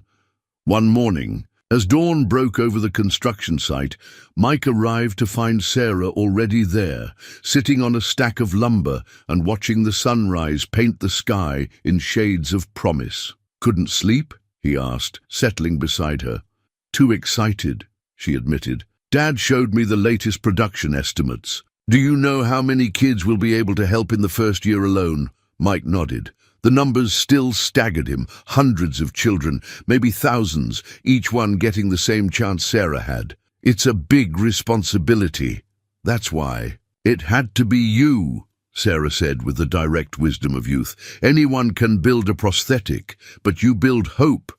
One morning, as dawn broke over the construction site, Mike arrived to find Sarah already there, sitting on a stack of lumber and watching the sunrise paint the sky in shades of promise. "Couldn't sleep?" he asked, settling beside her. "Too excited," she admitted. "Dad showed me the latest production estimates. Do you know how many kids will be able to help in the first year alone?" Mike nodded. The numbers still staggered him. Hundreds of children, maybe thousands, each one getting the same chance Sarah had. "It's a big responsibility. That's why." "It had to be you," Sarah said with the direct wisdom of youth. "Anyone can build a prosthetic, but you build hope."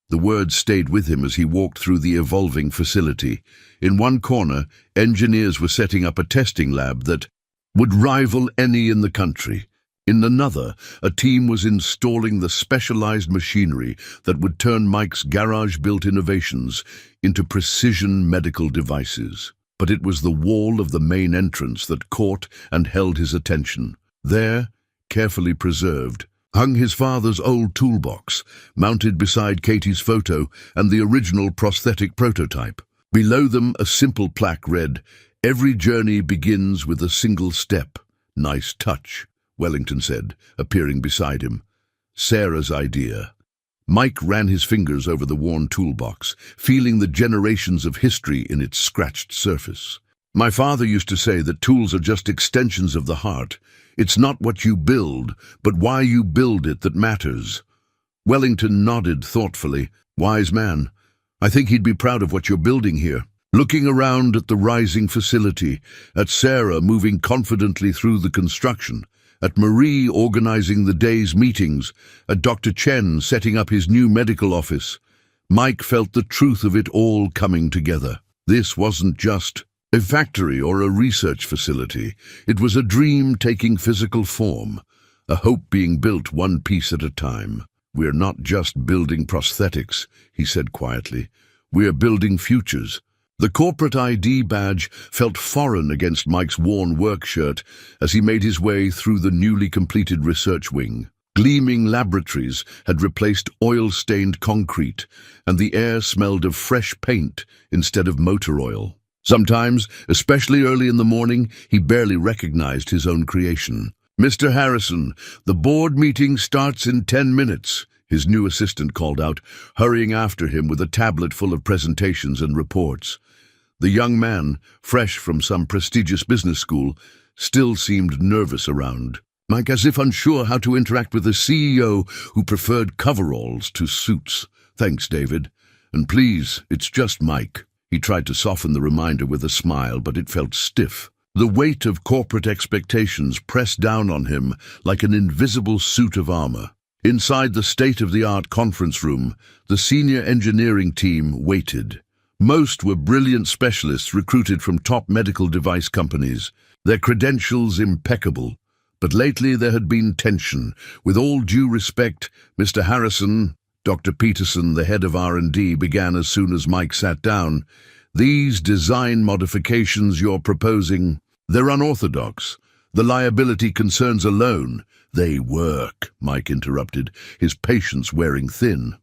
The words stayed with him as he walked through the evolving facility. In one corner, engineers were setting up a testing lab that would rival any in the country. In another, a team was installing the specialized machinery that would turn Mike's garage-built innovations into precision medical devices. But it was the wall of the main entrance that caught and held his attention. There, carefully preserved, hung his father's old toolbox, mounted beside Katie's photo and the original prosthetic prototype. Below them, a simple plaque read, "Every journey begins with a single step. Nice touch," Wellington said, appearing beside him. Sarah's idea. Mike ran his fingers over the worn toolbox, feeling the generations of history in its scratched surface. "My father used to say that tools are just extensions of the heart. It's not what you build, but why you build it that matters." Wellington nodded thoughtfully. "Wise man. I think he'd be proud of what you're building here." Looking around at the rising facility, at Sarah moving confidently through the construction, at Marie organizing the day's meetings, at Dr. Chen setting up his new medical office, Mike felt the truth of it all coming together. This wasn't just a factory or a research facility. It was a dream taking physical form, a hope being built one piece at a time. "We're not just building prosthetics," he said quietly. "We're building futures." The corporate ID badge felt foreign against Mike's worn work shirt as he made his way through the newly completed research wing. Gleaming laboratories had replaced oil-stained concrete, and the air smelled of fresh paint instead of motor oil. Sometimes, especially early in the morning, he barely recognized his own creation. "Mr. Harrison, the board meeting starts in 10 minutes, his new assistant called out, hurrying after him with a tablet full of presentations and reports. The young man, fresh from some prestigious business school, still seemed nervous around Mike, as if unsure how to interact with a CEO who preferred coveralls to suits. "Thanks, David. And please, it's just Mike." He tried to soften the reminder with a smile, but it felt stiff. The weight of corporate expectations pressed down on him like an invisible suit of armor. Inside the state-of-the-art conference room, the senior engineering team waited. Most were brilliant specialists recruited from top medical device companies, their credentials impeccable. But lately there had been tension. With all due respect, Mr. Harrison, Dr. Peterson, the head of R&D, began as soon as Mike sat down. "These design modifications you're proposing, they're unorthodox. The liability concerns alone." "They work," Mike interrupted, his patience wearing thin.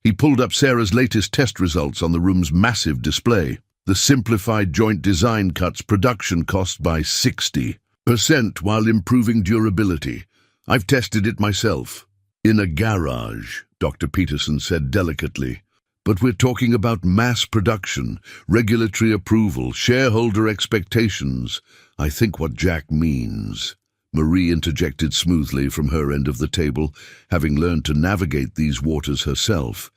He pulled up Sarah's latest test results on the room's massive display. The simplified joint design cuts production cost by 60% while improving durability. "I've tested it myself." "In a garage," Dr. Peterson said delicately. "But we're talking about mass production, regulatory approval, shareholder expectations. I think what Jack means," Marie interjected smoothly from her end of the table, having learned to navigate these waters herself,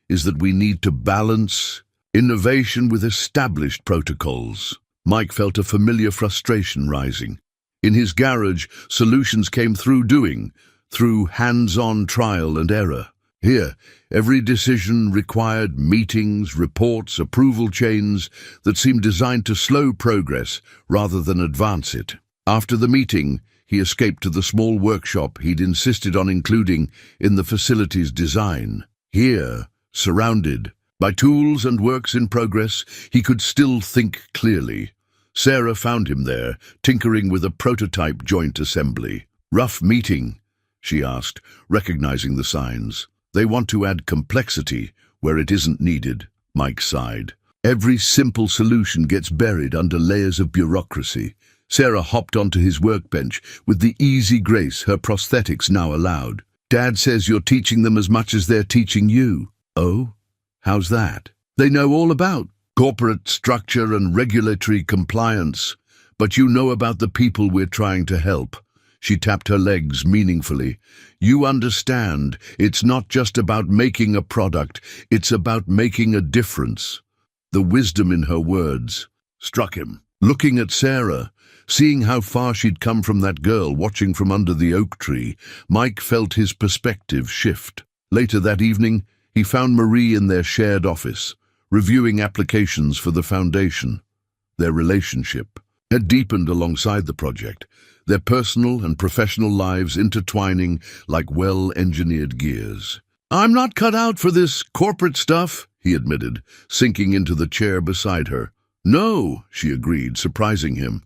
"is that we need to balance innovation with established protocols." Mike felt a familiar frustration rising. In his garage, solutions came through hands-on trial and error. Here, every decision required meetings, reports, approval chains that seemed designed to slow progress rather than advance it. After the meeting, he escaped to the small workshop he'd insisted on including in the facility's design. Here, surrounded by tools and works in progress, he could still think clearly. Sarah found him there, tinkering with a prototype joint assembly. "Rough meeting?" she asked, recognizing the signs. "They want to add complexity where it isn't needed," Mike sighed. "Every simple solution gets buried under layers of bureaucracy." Sarah hopped onto his workbench with the easy grace her prosthetics now allowed. "Dad says you're teaching them as much as they're teaching you." "Oh? How's that?" "They know all about corporate structure and regulatory compliance, but you know about the people we're trying to help." She tapped her legs meaningfully. "You understand, it's not just about making a product, it's about making a difference." The wisdom in her words struck him. Looking at Sarah, seeing how far she'd come from that girl watching from under the oak tree, Mike felt his perspective shift. Later that evening, he found Marie in their shared office, reviewing applications for the foundation. Their relationship had deepened alongside the project, their personal and professional lives intertwining like well-engineered gears. "I'm not cut out for this corporate stuff," he admitted, sinking into the chair beside her. "No," she agreed, surprising him.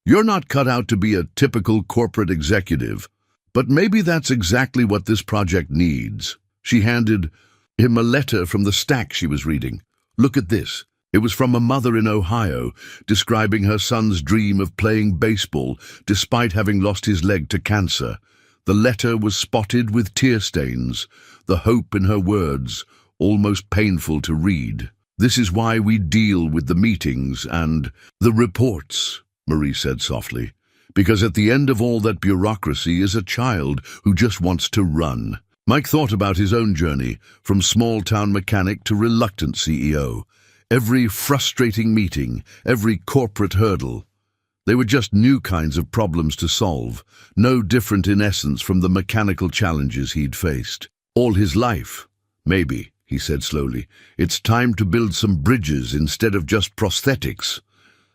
"You're not cut out to be a typical corporate executive, but maybe that's exactly what this project needs." She handed him a letter from the stack she was reading. "Look at this." It was from a mother in Ohio, describing her son's dream of playing baseball despite having lost his leg to cancer. The letter was spotted with tear stains, the hope in her words almost painful to read. "This is why we deal with the meetings and the reports," Marie said softly, "because at the end of all that bureaucracy is a child who just wants to run." Mike thought about his own journey, from small-town mechanic to reluctant CEO. Every frustrating meeting, every corporate hurdle. They were just new kinds of problems to solve, no different in essence from the mechanical challenges he'd faced. All his life. "Maybe," he said slowly, "it's time to build some bridges instead of just prosthetics."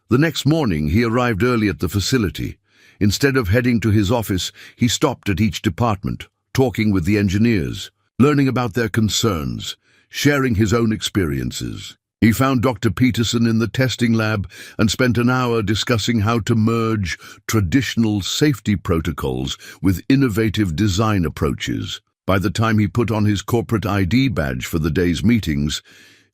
The next morning, he arrived early at the facility. Instead of heading to his office, he stopped at each department, talking with the engineers, learning about their concerns, sharing his own experiences. He found Dr. Peterson in the testing lab and spent an hour discussing how to merge traditional safety protocols with innovative design approaches. By the time he put on his corporate ID badge for the day's meetings,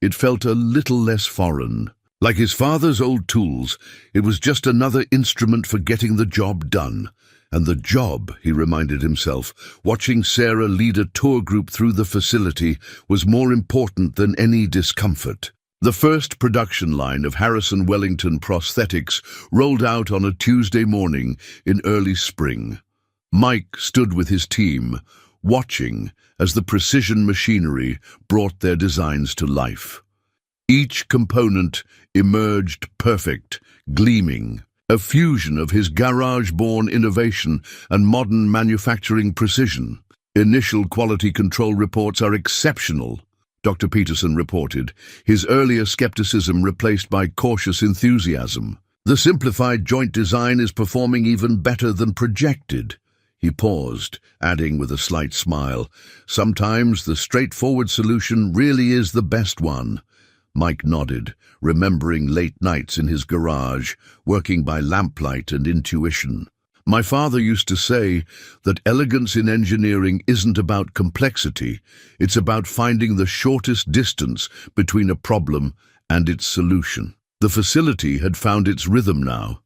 it felt a little less foreign. Like his father's old tools, it was just another instrument for getting the job done. And the job, he reminded himself, watching Sarah lead a tour group through the facility, was more important than any discomfort. The first production line of Harrison Wellington prosthetics rolled out on a Tuesday morning in early spring. Mike stood with his team, watching as the precision machinery brought their designs to life. Each component emerged perfect, gleaming, a fusion of his garage-born innovation and modern manufacturing precision. "Initial quality control reports are exceptional," Dr. Peterson reported, his earlier skepticism replaced by cautious enthusiasm. "The simplified joint design is performing even better than projected." He paused, adding with a slight smile, "Sometimes the straightforward solution really is the best one." Mike nodded, remembering late nights in his garage, working by lamplight and intuition. "My father used to say that elegance in engineering isn't about complexity, it's about finding the shortest distance between a problem and its solution." The facility had found its rhythm now.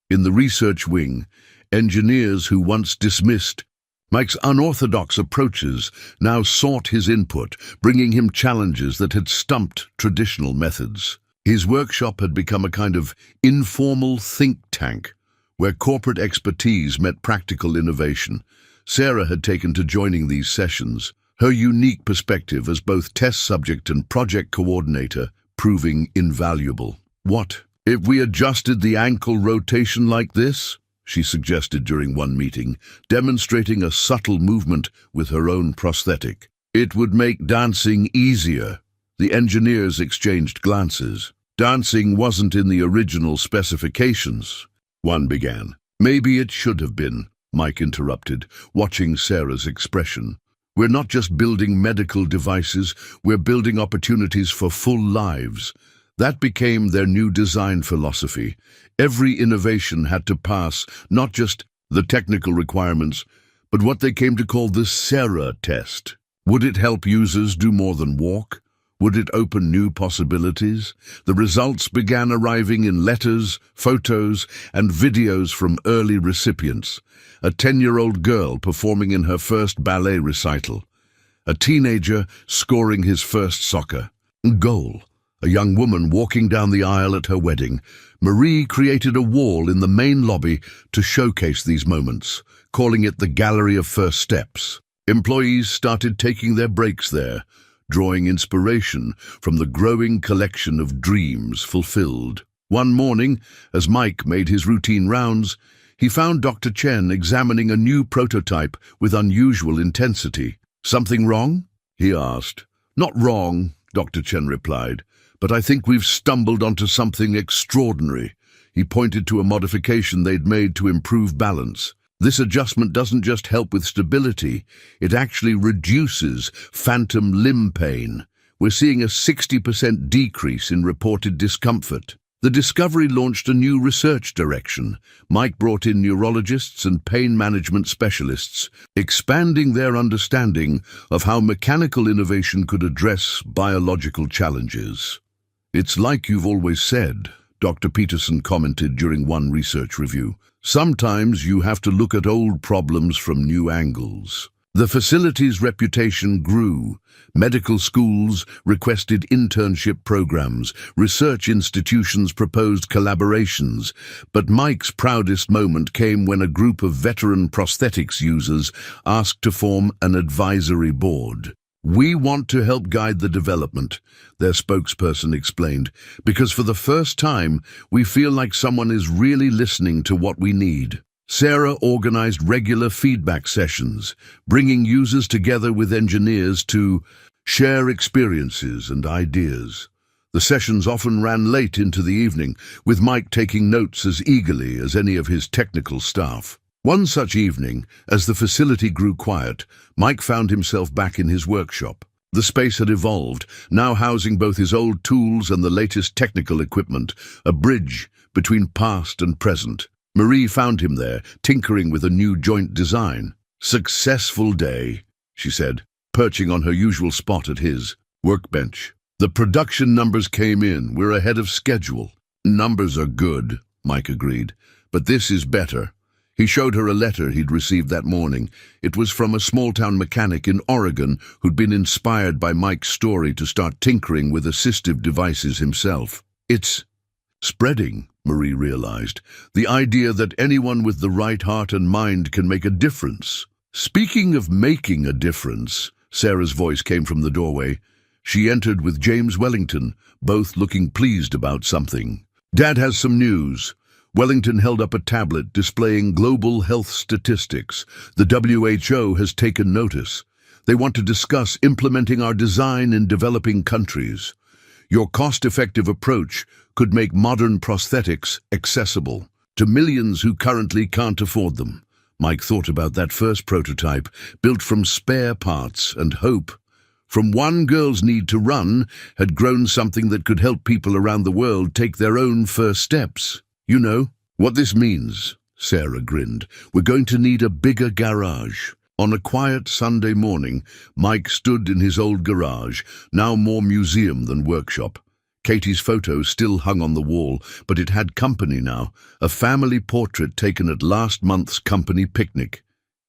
In the research wing, engineers who once dismissed Mike's unorthodox approaches now sought his input, bringing him challenges that had stumped traditional methods. His workshop had become a kind of informal think tank, where corporate expertise met practical innovation. Sarah had taken to joining these sessions, her unique perspective as both test subject and project coordinator proving invaluable. "What if we adjusted the ankle rotation like this?" she suggested during one meeting, demonstrating a subtle movement with her own prosthetic. It would make dancing easier. The engineers exchanged glances. Dancing wasn't in the original specifications, one began. Maybe it should have been, Mike interrupted, watching Sarah's expression. We're not just building medical devices, we're building opportunities for full lives. That became their new design philosophy. Every innovation had to pass not just the technical requirements, but what they came to call the Sarah test. Would it help users do more than walk? Would it open new possibilities? The results began arriving in letters, photos, and videos from early recipients. A 10-year-old girl performing in her first ballet recital. A teenager scoring his first soccer goal. A young woman walking down the aisle at her wedding. Marie created a wall in the main lobby to showcase these moments, calling it the Gallery of First Steps. Employees started taking their breaks there, drawing inspiration from the growing collection of dreams fulfilled. One morning, as Mike made his routine rounds, he found Dr. Chen examining a new prototype with unusual intensity. "Something wrong?" he asked. "Not wrong," Dr. Chen replied, "but I think we've stumbled onto something extraordinary." He pointed to a modification they'd made to improve balance. This adjustment doesn't just help with stability, it actually reduces phantom limb pain. We're seeing a 60% decrease in reported discomfort. The discovery launched a new research direction. Mike brought in neurologists and pain management specialists, expanding their understanding of how mechanical innovation could address biological challenges. "It's like you've always said," Dr. Peterson commented during one research review. "Sometimes you have to look at old problems from new angles." The facility's reputation grew. Medical schools requested internship programs, research institutions proposed collaborations, but Mike's proudest moment came when a group of veteran prosthetics users asked to form an advisory board. "We want to help guide the development," their spokesperson explained, "because for the first time, we feel like someone is really listening to what we need." Sarah organized regular feedback sessions, bringing users together with engineers to share experiences and ideas. The sessions often ran late into the evening, with Mike taking notes as eagerly as any of his technical staff. One such evening, as the facility grew quiet, Mike found himself back in his workshop. The space had evolved, now housing both his old tools and the latest technical equipment, a bridge between past and present. Marie found him there, tinkering with a new joint design. "Successful day," she said, perching on her usual spot at his workbench. "The production numbers came in. We're ahead of schedule." "Numbers are good," Mike agreed, "but this is better." He showed her a letter he'd received that morning. It was from a small-town mechanic in Oregon who'd been inspired by Mike's story to start tinkering with assistive devices himself. "It's spreading," Marie realized. "The idea that anyone with the right heart and mind can make a difference." "Speaking of making a difference," Sarah's voice came from the doorway. She entered with James Wellington, both looking pleased about something. "Dad has some news." Wellington held up a tablet displaying global health statistics. "The WHO has taken notice. They want to discuss implementing our design in developing countries. Your cost-effective approach could make modern prosthetics accessible to millions who currently can't afford them." Mike thought about that first prototype, built from spare parts and hope. From one girl's need to run, had grown something that could help people around the world take their own first steps. "You know what this means," Sarah grinned. "We're going to need a bigger garage." On a quiet Sunday morning, Mike stood in his old garage, now more museum than workshop. Katie's photo still hung on the wall, but it had company now, a family portrait taken at last month's company picnic.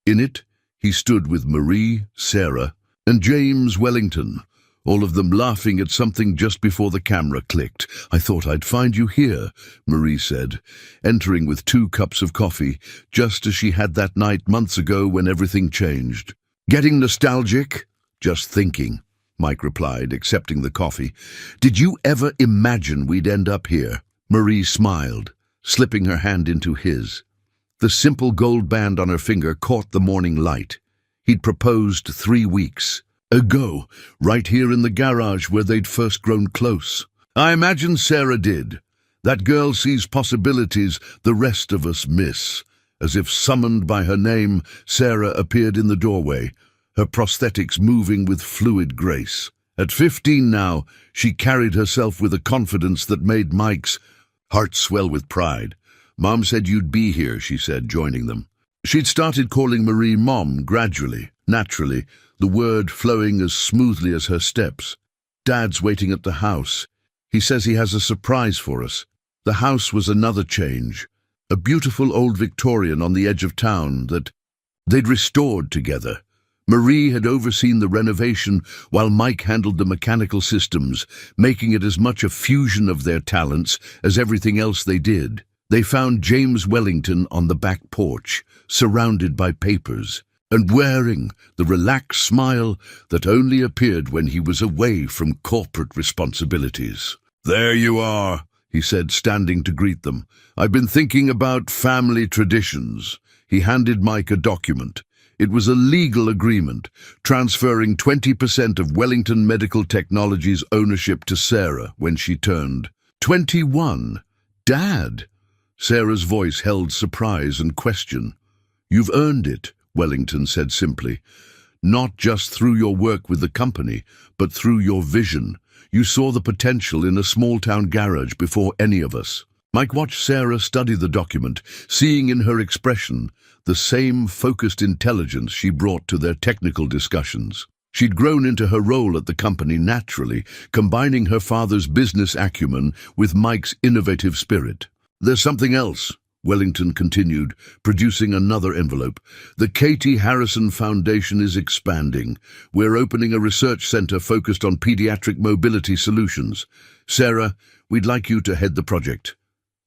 In it, he stood with Marie, Sarah, and James Wellington, all of them laughing at something just before the camera clicked. "I thought I'd find you here," Marie said, entering with 2 cups of coffee, just as she had that night months ago when everything changed. "Getting nostalgic?" "Just thinking," Mike replied, accepting the coffee. "Did you ever imagine we'd end up here?" Marie smiled, slipping her hand into his. The simple gold band on her finger caught the morning light. He'd proposed 3 weeks. Ago, right here in the garage where they'd first grown close. I imagine Sarah did. That girl sees possibilities the rest of us miss. As if summoned by her name, Sarah appeared in the doorway, her prosthetics moving with fluid grace. At 15 now, she carried herself with a confidence that made Mike's heart swell with pride. Mom said you'd be here, she said, joining them. She'd started calling Marie Mom gradually, naturally, the word flowing as smoothly as her steps. Dad's waiting at the house. He says he has a surprise for us. The house was another change. A beautiful old Victorian on the edge of town that they'd restored together. Marie had overseen the renovation while Mike handled the mechanical systems, making it as much a fusion of their talents as everything else they did. They found James Wellington on the back porch, surrounded by papers, and wearing the relaxed smile that only appeared when he was away from corporate responsibilities. "There you are," he said, standing to greet them. "I've been thinking about family traditions." He handed Mike a document. It was a legal agreement, transferring 20% of Wellington Medical Technologies' ownership to Sarah when she turned 21. Dad? Sarah's voice held surprise and question. "You've earned it," Wellington said simply. "Not just through your work with the company, but through your vision. You saw the potential in a small-town garage before any of us." Mike watched Sarah study the document, seeing in her expression the same focused intelligence she brought to their technical discussions. She'd grown into her role at the company naturally, combining her father's business acumen with Mike's innovative spirit. "There's something else," Wellington continued, producing another envelope. "The Katie Harrison Foundation is expanding. We're opening a research center focused on pediatric mobility solutions. Sarah, we'd like you to head the project."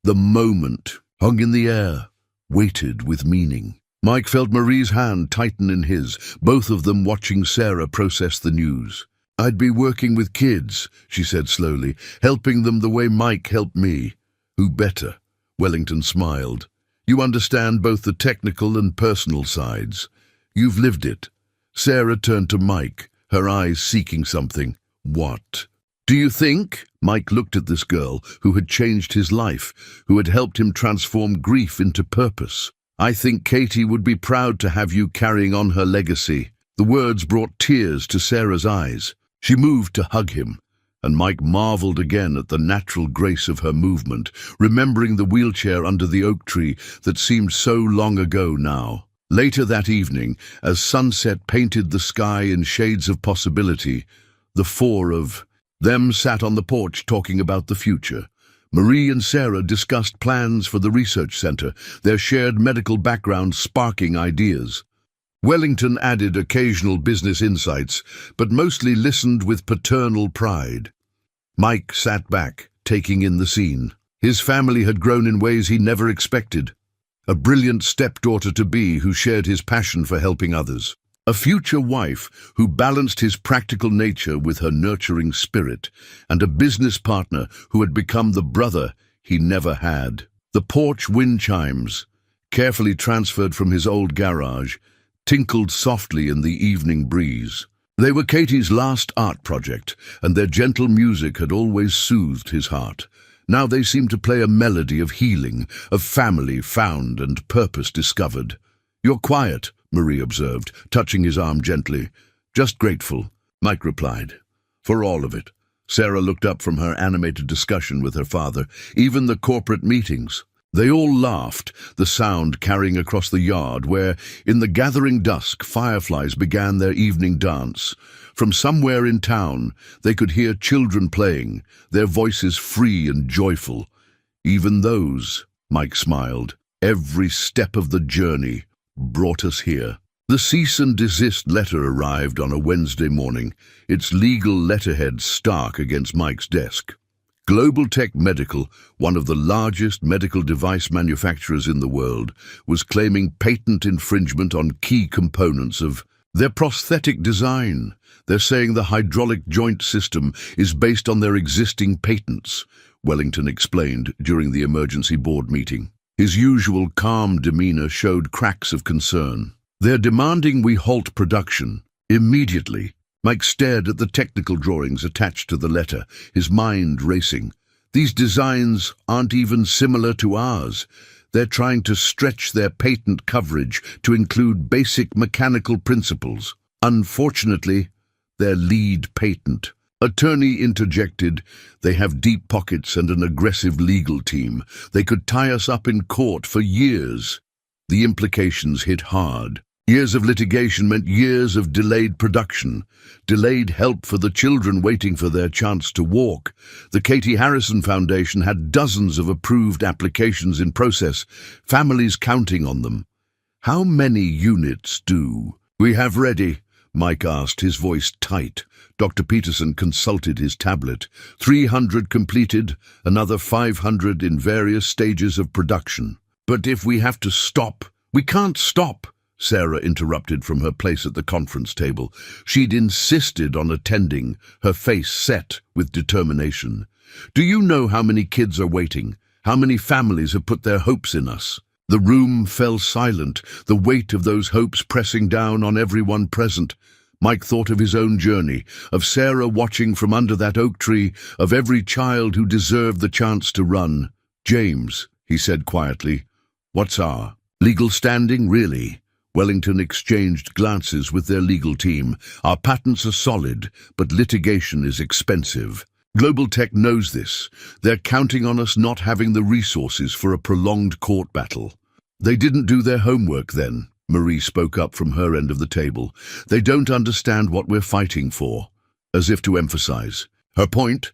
The moment hung in the air, waited with meaning. Mike felt Marie's hand tighten in his, both of them watching Sarah process the news. "I'd be working with kids," she said slowly, "helping them the way Mike helped me." "Who better?" Wellington smiled. "You understand both the technical and personal sides. You've lived it." Sarah turned to Mike, her eyes seeking something. "What?" "Do you think?" Mike looked at this girl who had changed his life, who had helped him transform grief into purpose. "I think Katie would be proud to have you carrying on her legacy." The words brought tears to Sarah's eyes. She moved to hug him, and Mike marveled again at the natural grace of her movement, remembering the wheelchair under the oak tree that seemed so long ago now. Later that evening, as sunset painted the sky in shades of possibility, the four of them sat on the porch talking about the future. Marie and Sarah discussed plans for the research center, their shared medical background sparking ideas. Wellington added occasional business insights, but mostly listened with paternal pride. Mike sat back, taking in the scene. His family had grown in ways he never expected. A brilliant stepdaughter-to-be who shared his passion for helping others. A future wife who balanced his practical nature with her nurturing spirit, and a business partner who had become the brother he never had. The porch wind chimes, carefully transferred from his old garage, tinkled softly in the evening breeze. They were Katie's last art project, and their gentle music had always soothed his heart. Now they seemed to play a melody of healing, of family found and purpose discovered. "You're quiet," Marie observed, touching his arm gently. "Just grateful," Mike replied. "For all of it." Sarah looked up from her animated discussion with her father, even the corporate meetings. They all laughed, the sound carrying across the yard where, in the gathering dusk, fireflies began their evening dance. From somewhere in town, they could hear children playing, their voices free and joyful. "Even those," Mike smiled, "every step of the journey brought us here." The cease and desist letter arrived on a Wednesday morning, its legal letterhead stark against Mike's desk. Global Tech Medical, one of the largest medical device manufacturers in the world, was claiming patent infringement on key components of their prosthetic design. They're saying the hydraulic joint system is based on their existing patents, Wellington explained during the emergency board meeting. His usual calm demeanor showed cracks of concern. "They're demanding we halt production immediately." Mike stared at the technical drawings attached to the letter, his mind racing. These designs aren't even similar to ours. They're trying to stretch their patent coverage to include basic mechanical principles. Unfortunately, their lead patent. Attorney interjected, "They have deep pockets and an aggressive legal team. They could tie us up in court for years." The implications hit hard. Years of litigation meant years of delayed production, delayed help for the children waiting for their chance to walk. The Katie Harrison Foundation had dozens of approved applications in process, families counting on them. "How many units do we have ready?" Mike asked, his voice tight. Dr. Peterson consulted his tablet. 300 completed, another 500 in various stages of production. "But if we have to stop—" "We can't stop," Sarah interrupted from her place at the conference table. She'd insisted on attending, her face set with determination. "Do you know how many kids are waiting? How many families have put their hopes in us?" The room fell silent, the weight of those hopes pressing down on everyone present. Mike thought of his own journey, of Sarah watching from under that oak tree, of every child who deserved the chance to run. "James," he said quietly, "what's our legal standing, really?" Wellington exchanged glances with their legal team. "Our patents are solid, but litigation is expensive. Global Tech knows this. They're counting on us not having the resources for a prolonged court battle." "They didn't do their homework then," Marie spoke up from her end of the table. "They don't understand what we're fighting for," as if to emphasize her point.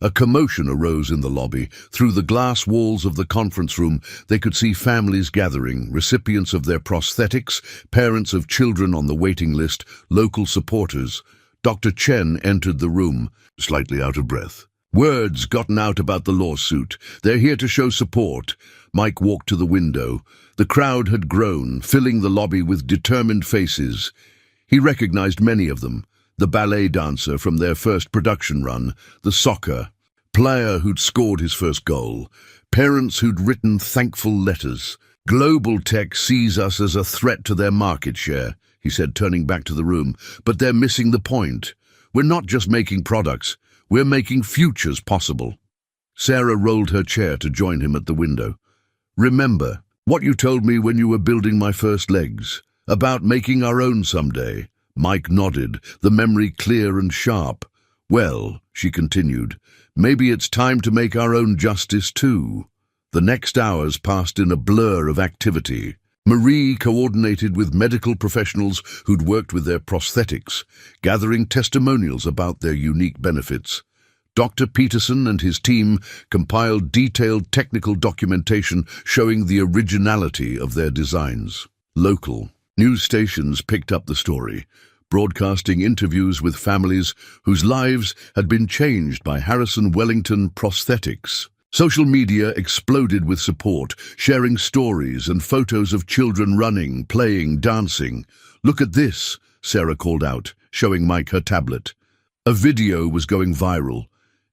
A commotion arose in the lobby. Through the glass walls of the conference room, they could see families gathering, recipients of their prosthetics, parents of children on the waiting list, local supporters. Dr. Chen entered the room, slightly out of breath. "Word's gotten out about the lawsuit. They're here to show support." Mike walked to the window. The crowd had grown, filling the lobby with determined faces. He recognized many of them. The ballet dancer from their first production run, the soccer player who'd scored his first goal, parents who'd written thankful letters. "Global Tech sees us as a threat to their market share," he said, turning back to the room. "But they're missing the point. We're not just making products, we're making futures possible." Sarah rolled her chair to join him at the window. "Remember what you told me when you were building my first legs, about making our own someday?" Mike nodded, the memory clear and sharp. "Well," she continued, "maybe it's time to make our own justice too." The next hours passed in a blur of activity. Marie coordinated with medical professionals who'd worked with their prosthetics, gathering testimonials about their unique benefits. Dr. Peterson and his team compiled detailed technical documentation showing the originality of their designs. Local news stations picked up the story, broadcasting interviews with families whose lives had been changed by Harrison Wellington prosthetics. Social media exploded with support, sharing stories and photos of children running, playing, dancing. "Look at this," Sarah called out, showing Mike her tablet. A video was going viral.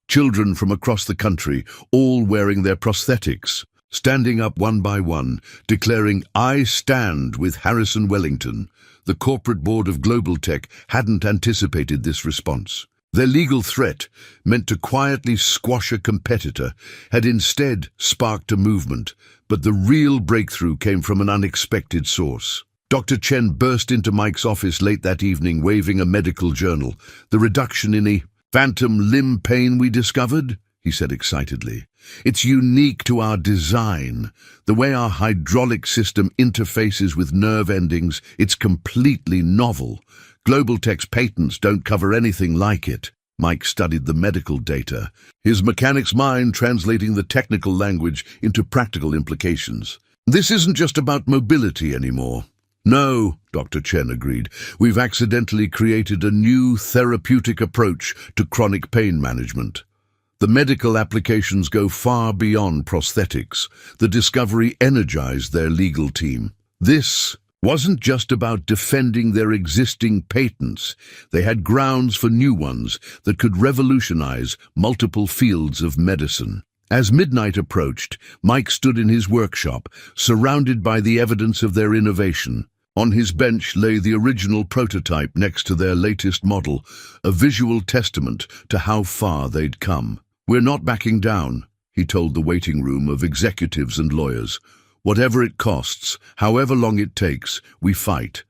Children from across the country, all wearing their prosthetics, standing up one by one, declaring, "I stand with Harrison Wellington." The corporate board of Global Tech hadn't anticipated this response. Their legal threat, meant to quietly squash a competitor, had instead sparked a movement, but the real breakthrough came from an unexpected source. Dr. Chen burst into Mike's office late that evening, waving a medical journal. "The reduction in a phantom limb pain we discovered," he said excitedly. "It's unique to our design. The way our hydraulic system interfaces with nerve endings, it's completely novel. Global Tech's patents don't cover anything like it." Mike studied the medical data, his mechanic's mind translating the technical language into practical implications. "This isn't just about mobility anymore." "No," Dr. Chen agreed. "We've accidentally created a new therapeutic approach to chronic pain management. The medical applications go far beyond prosthetics. The discovery energized their legal team. This wasn't just about defending their existing patents. They had grounds for new ones that could revolutionize multiple fields of medicine. As midnight approached, Mike stood in his workshop, surrounded by the evidence of their innovation. On his bench lay the original prototype next to their latest model, a visual testament to how far they'd come. "We're not backing down," he told the waiting room of executives and lawyers. "Whatever it costs, however long it takes, we fight."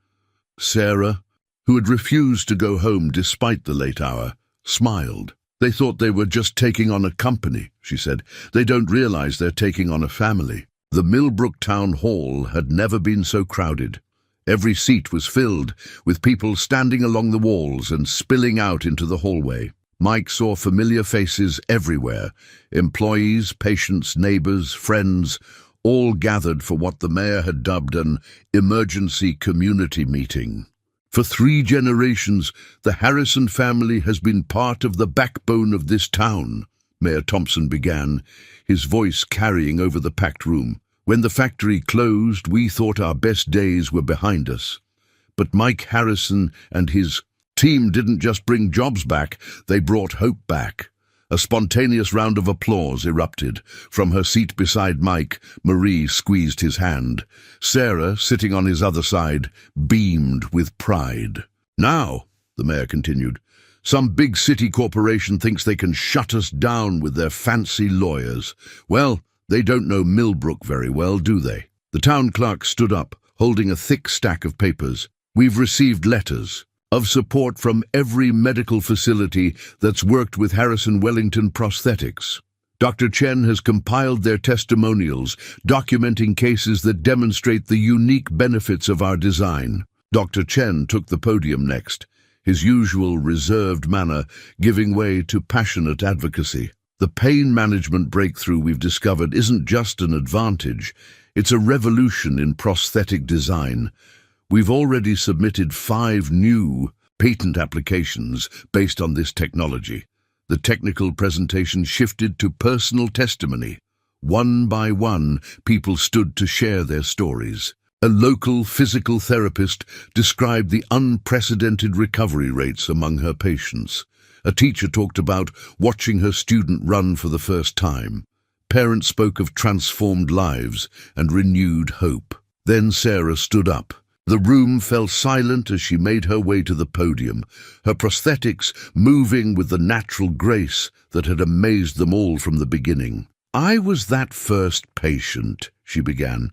Sarah, who had refused to go home despite the late hour, smiled. "They thought they were just taking on a company," she said. "They don't realize they're taking on a family." The Millbrook Town Hall had never been so crowded. Every seat was filled, with people standing along the walls and spilling out into the hallway. Mike saw familiar faces everywhere, employees, patients, neighbors, friends, all gathered for what the mayor had dubbed an emergency community meeting. "For 3 generations, the Harrison family has been part of the backbone of this town," Mayor Thompson began, his voice carrying over the packed room. "When the factory closed, we thought our best days were behind us. But Mike Harrison and his team didn't just bring jobs back, they brought hope back." A spontaneous round of applause erupted. From her seat beside Mike, Marie squeezed his hand. Sarah, sitting on his other side, beamed with pride. "Now," the mayor continued, "some big city corporation thinks they can shut us down with their fancy lawyers. Well, they don't know Millbrook very well, do they?" The town clerk stood up, holding a thick stack of papers. "We've received letters of support from every medical facility that's worked with Harrison Wellington prosthetics. Dr. Chen has compiled their testimonials, documenting cases that demonstrate the unique benefits of our design." Dr. Chen took the podium next, his usual reserved manner giving way to passionate advocacy. "The pain management breakthrough we've discovered isn't just an advantage, it's a revolution in prosthetic design. We've already submitted 5 new patent applications based on this technology." The technical presentation shifted to personal testimony. One by one, people stood to share their stories. A local physical therapist described the unprecedented recovery rates among her patients. A teacher talked about watching her student run for the first time. Parents spoke of transformed lives and renewed hope. Then Sarah stood up. The room fell silent as she made her way to the podium, her prosthetics moving with the natural grace that had amazed them all from the beginning. "I was that first patient," she began.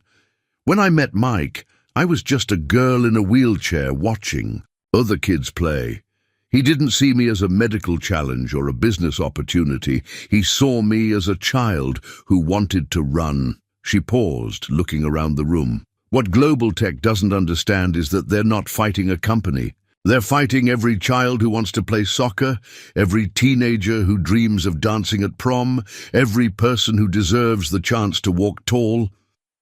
"When I met Mike, I was just a girl in a wheelchair watching other kids play. He didn't see me as a medical challenge or a business opportunity. He saw me as a child who wanted to run." She paused, looking around the room. "What Global Tech doesn't understand is that they're not fighting a company. They're fighting every child who wants to play soccer, every teenager who dreams of dancing at prom, every person who deserves the chance to walk tall."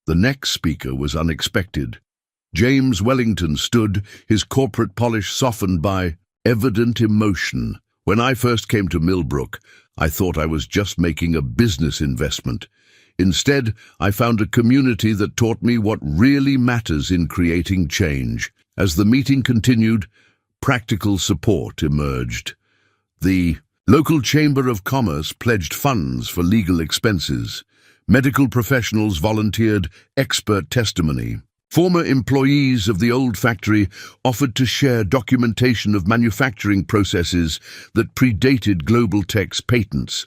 The next speaker was unexpected. James Wellington stood, his corporate polish softened by evident emotion. "When I first came to Millbrook, I thought I was just making a business investment. Instead, I found a community that taught me what really matters in creating change." As the meeting continued, practical support emerged. The local Chamber of Commerce pledged funds for legal expenses. Medical professionals volunteered expert testimony. Former employees of the old factory offered to share documentation of manufacturing processes that predated Global Tech's patents.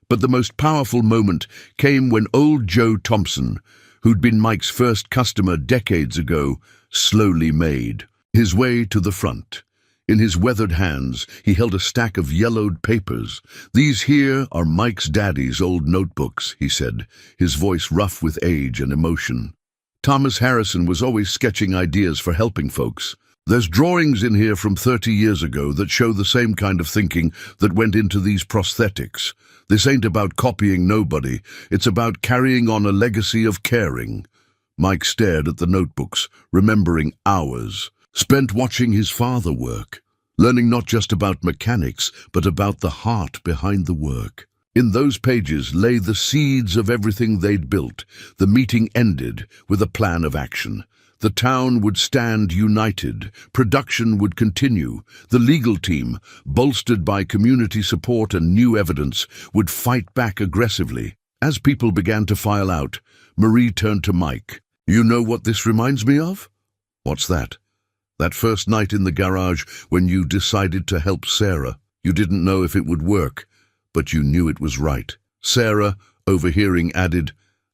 But the most powerful moment came when old Joe Thompson, who'd been Mike's first customer decades ago, slowly made his way to the front. In his weathered hands, he held a stack of yellowed papers. "These here are Mike's daddy's old notebooks," he said, his voice rough with age and emotion. "Thomas Harrison was always sketching ideas for helping folks. There's drawings in here from 30 years ago that show the same kind of thinking that went into these prosthetics. This ain't about copying nobody, it's about carrying on a legacy of caring." Mike stared at the notebooks, remembering hours spent watching his father work, learning not just about mechanics, but about the heart behind the work. In those pages lay the seeds of everything they'd built. The meeting ended with a plan of action. The town would stand united, production would continue, the legal team, bolstered by community support and new evidence, would fight back aggressively. As people began to file out, Marie turned to Mike. "You know what this reminds me of?" What's that? That first night in the garage when you decided to help Sarah. You didn't know if it would work, but you knew it was right. Sarah, overhearing, added,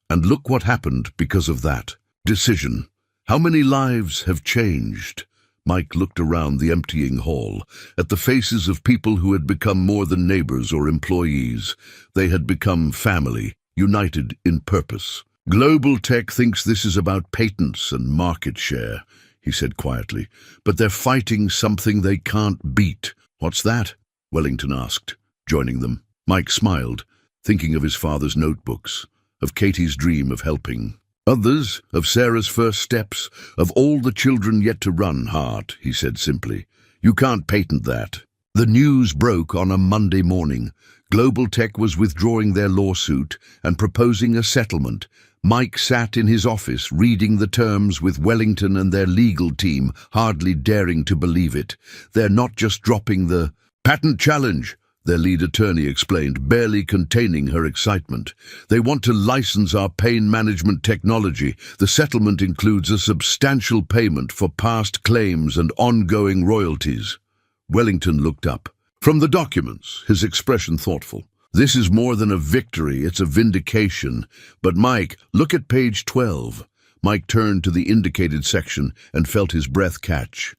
"And look what happened because of that decision. How many lives have changed?" Mike looked around the emptying hall, at the faces of people who had become more than neighbors or employees. They had become family, united in purpose. "Global Tech thinks this is about patents and market share," he said quietly, "but they're fighting something they can't beat." "What's that?" Wellington asked, joining them. Mike smiled, thinking of his father's notebooks, of Katie's dream of helping. "Others, of Sarah's first steps, of all the children yet to run, Hart," he said simply. "You can't patent that." The news broke on a Monday morning. Global Tech was withdrawing their lawsuit and proposing a settlement. Mike sat in his office reading the terms with Wellington and their legal team, hardly daring to believe it. "They're not just dropping the patent challenge," their lead attorney explained, barely containing her excitement. "They want to license our pain management technology. The settlement includes a substantial payment for past claims and ongoing royalties." Wellington looked up. From the documents, his expression thoughtful. "This is more than a victory, it's a vindication. But Mike, look at page 12. Mike turned to the indicated section and felt his breath catch.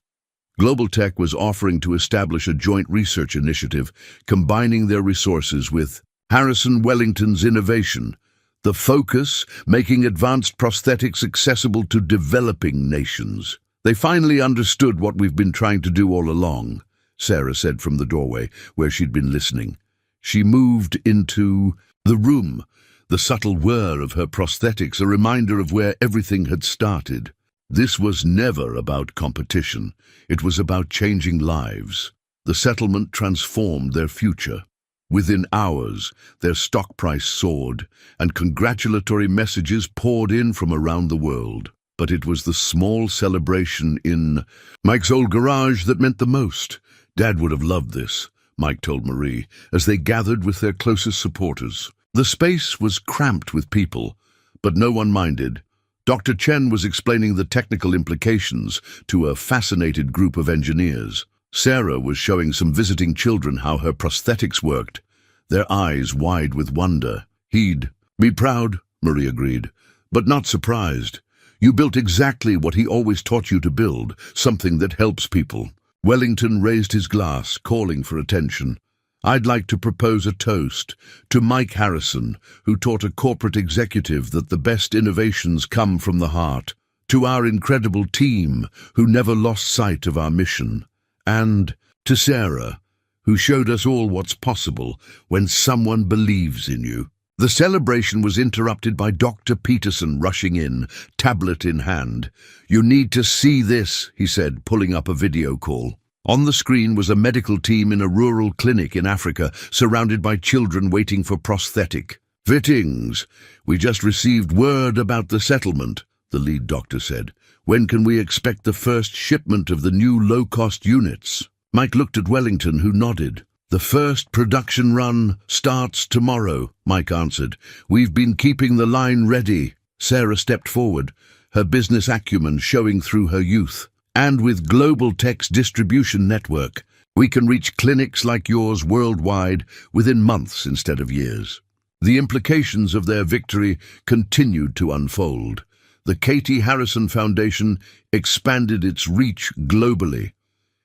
Global Tech was offering to establish a joint research initiative, combining their resources with Harrison Wellington's innovation. The focus, making advanced prosthetics accessible to developing nations. "They finally understood what we've been trying to do all along," Sarah said from the doorway, where she'd been listening. She moved into the room, the subtle whir of her prosthetics, a reminder of where everything had started. This was never about competition. It was about changing lives. The settlement transformed their future. Within hours, their stock price soared, and congratulatory messages poured in from around the world. But it was the small celebration in Mike's old garage that meant the most. "Dad would have loved this," Mike told Marie, as they gathered with their closest supporters. The space was cramped with people, but no one minded. Dr. Chen was explaining the technical implications to a fascinated group of engineers. Sarah was showing some visiting children how her prosthetics worked, their eyes wide with wonder. "He'd be proud," Marie agreed, "but not surprised. You built exactly what he always taught you to build, something that helps people." Wellington raised his glass, calling for attention. "I'd like to propose a toast to Mike Harrison, who taught a corporate executive that the best innovations come from the heart, to our incredible team, who never lost sight of our mission, and to Sarah, who showed us all what's possible when someone believes in you." The celebration was interrupted by Dr. Peterson rushing in, tablet in hand. "You need to see this," he said, pulling up a video call. On the screen was a medical team in a rural clinic in Africa, surrounded by children waiting for prosthetic fittings. "We just received word about the settlement," the lead doctor said. "When can we expect the first shipment of the new low-cost units?" Mike looked at Wellington, who nodded. "The first production run starts tomorrow," Mike answered. "We've been keeping the line ready." Sarah stepped forward, her business acumen showing through her youth. "And with Global Tech's distribution network, we can reach clinics like yours worldwide within months instead of years." The implications of their victory continued to unfold. The Katie Harrison Foundation expanded its reach globally,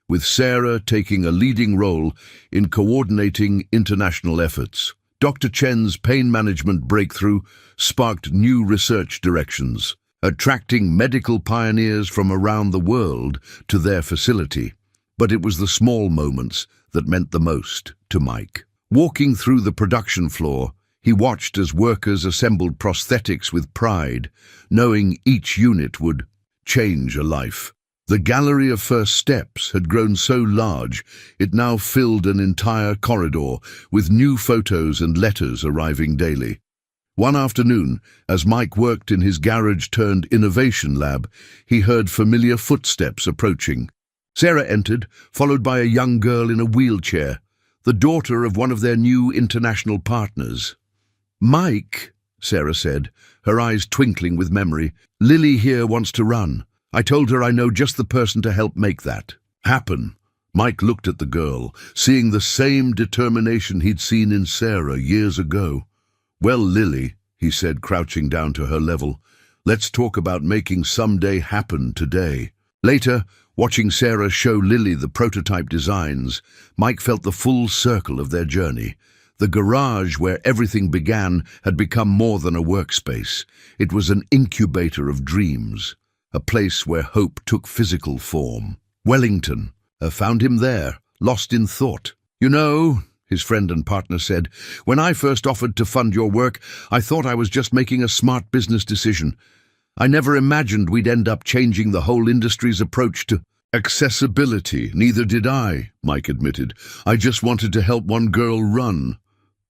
with Sarah taking a leading role in coordinating international efforts. Dr. Chen's pain management breakthrough sparked new research directions, attracting medical pioneers from around the world to their facility. But it was the small moments that meant the most to Mike. Walking through the production floor, he watched as workers assembled prosthetics with pride, knowing each unit would change a life. The gallery of first steps had grown so large it now filled an entire corridor, with new photos and letters arriving daily. One afternoon, as Mike worked in his garage-turned-innovation lab, he heard familiar footsteps approaching. Sarah entered, followed by a young girl in a wheelchair, the daughter of one of their new international partners. "Mike," Sarah said, her eyes twinkling with memory, "Lily here wants to run. I told her I know just the person to help make that happen. Mike looked at the girl, seeing the same determination he'd seen in Sarah years ago. "Well, Lily," he said, crouching down to her level, "let's talk about making someday happen today." Later, watching Sarah show Lily the prototype designs, Mike felt the full circle of their journey. The garage where everything began had become more than a workspace. It was an incubator of dreams, a place where hope took physical form. Wellington found him there, lost in thought. "You know," his friend and partner said, "when I first offered to fund your work, I thought I was just making a smart business decision. I never imagined we'd end up changing the whole industry's approach to accessibility." "Neither did I," Mike admitted. "I just wanted to help one girl run."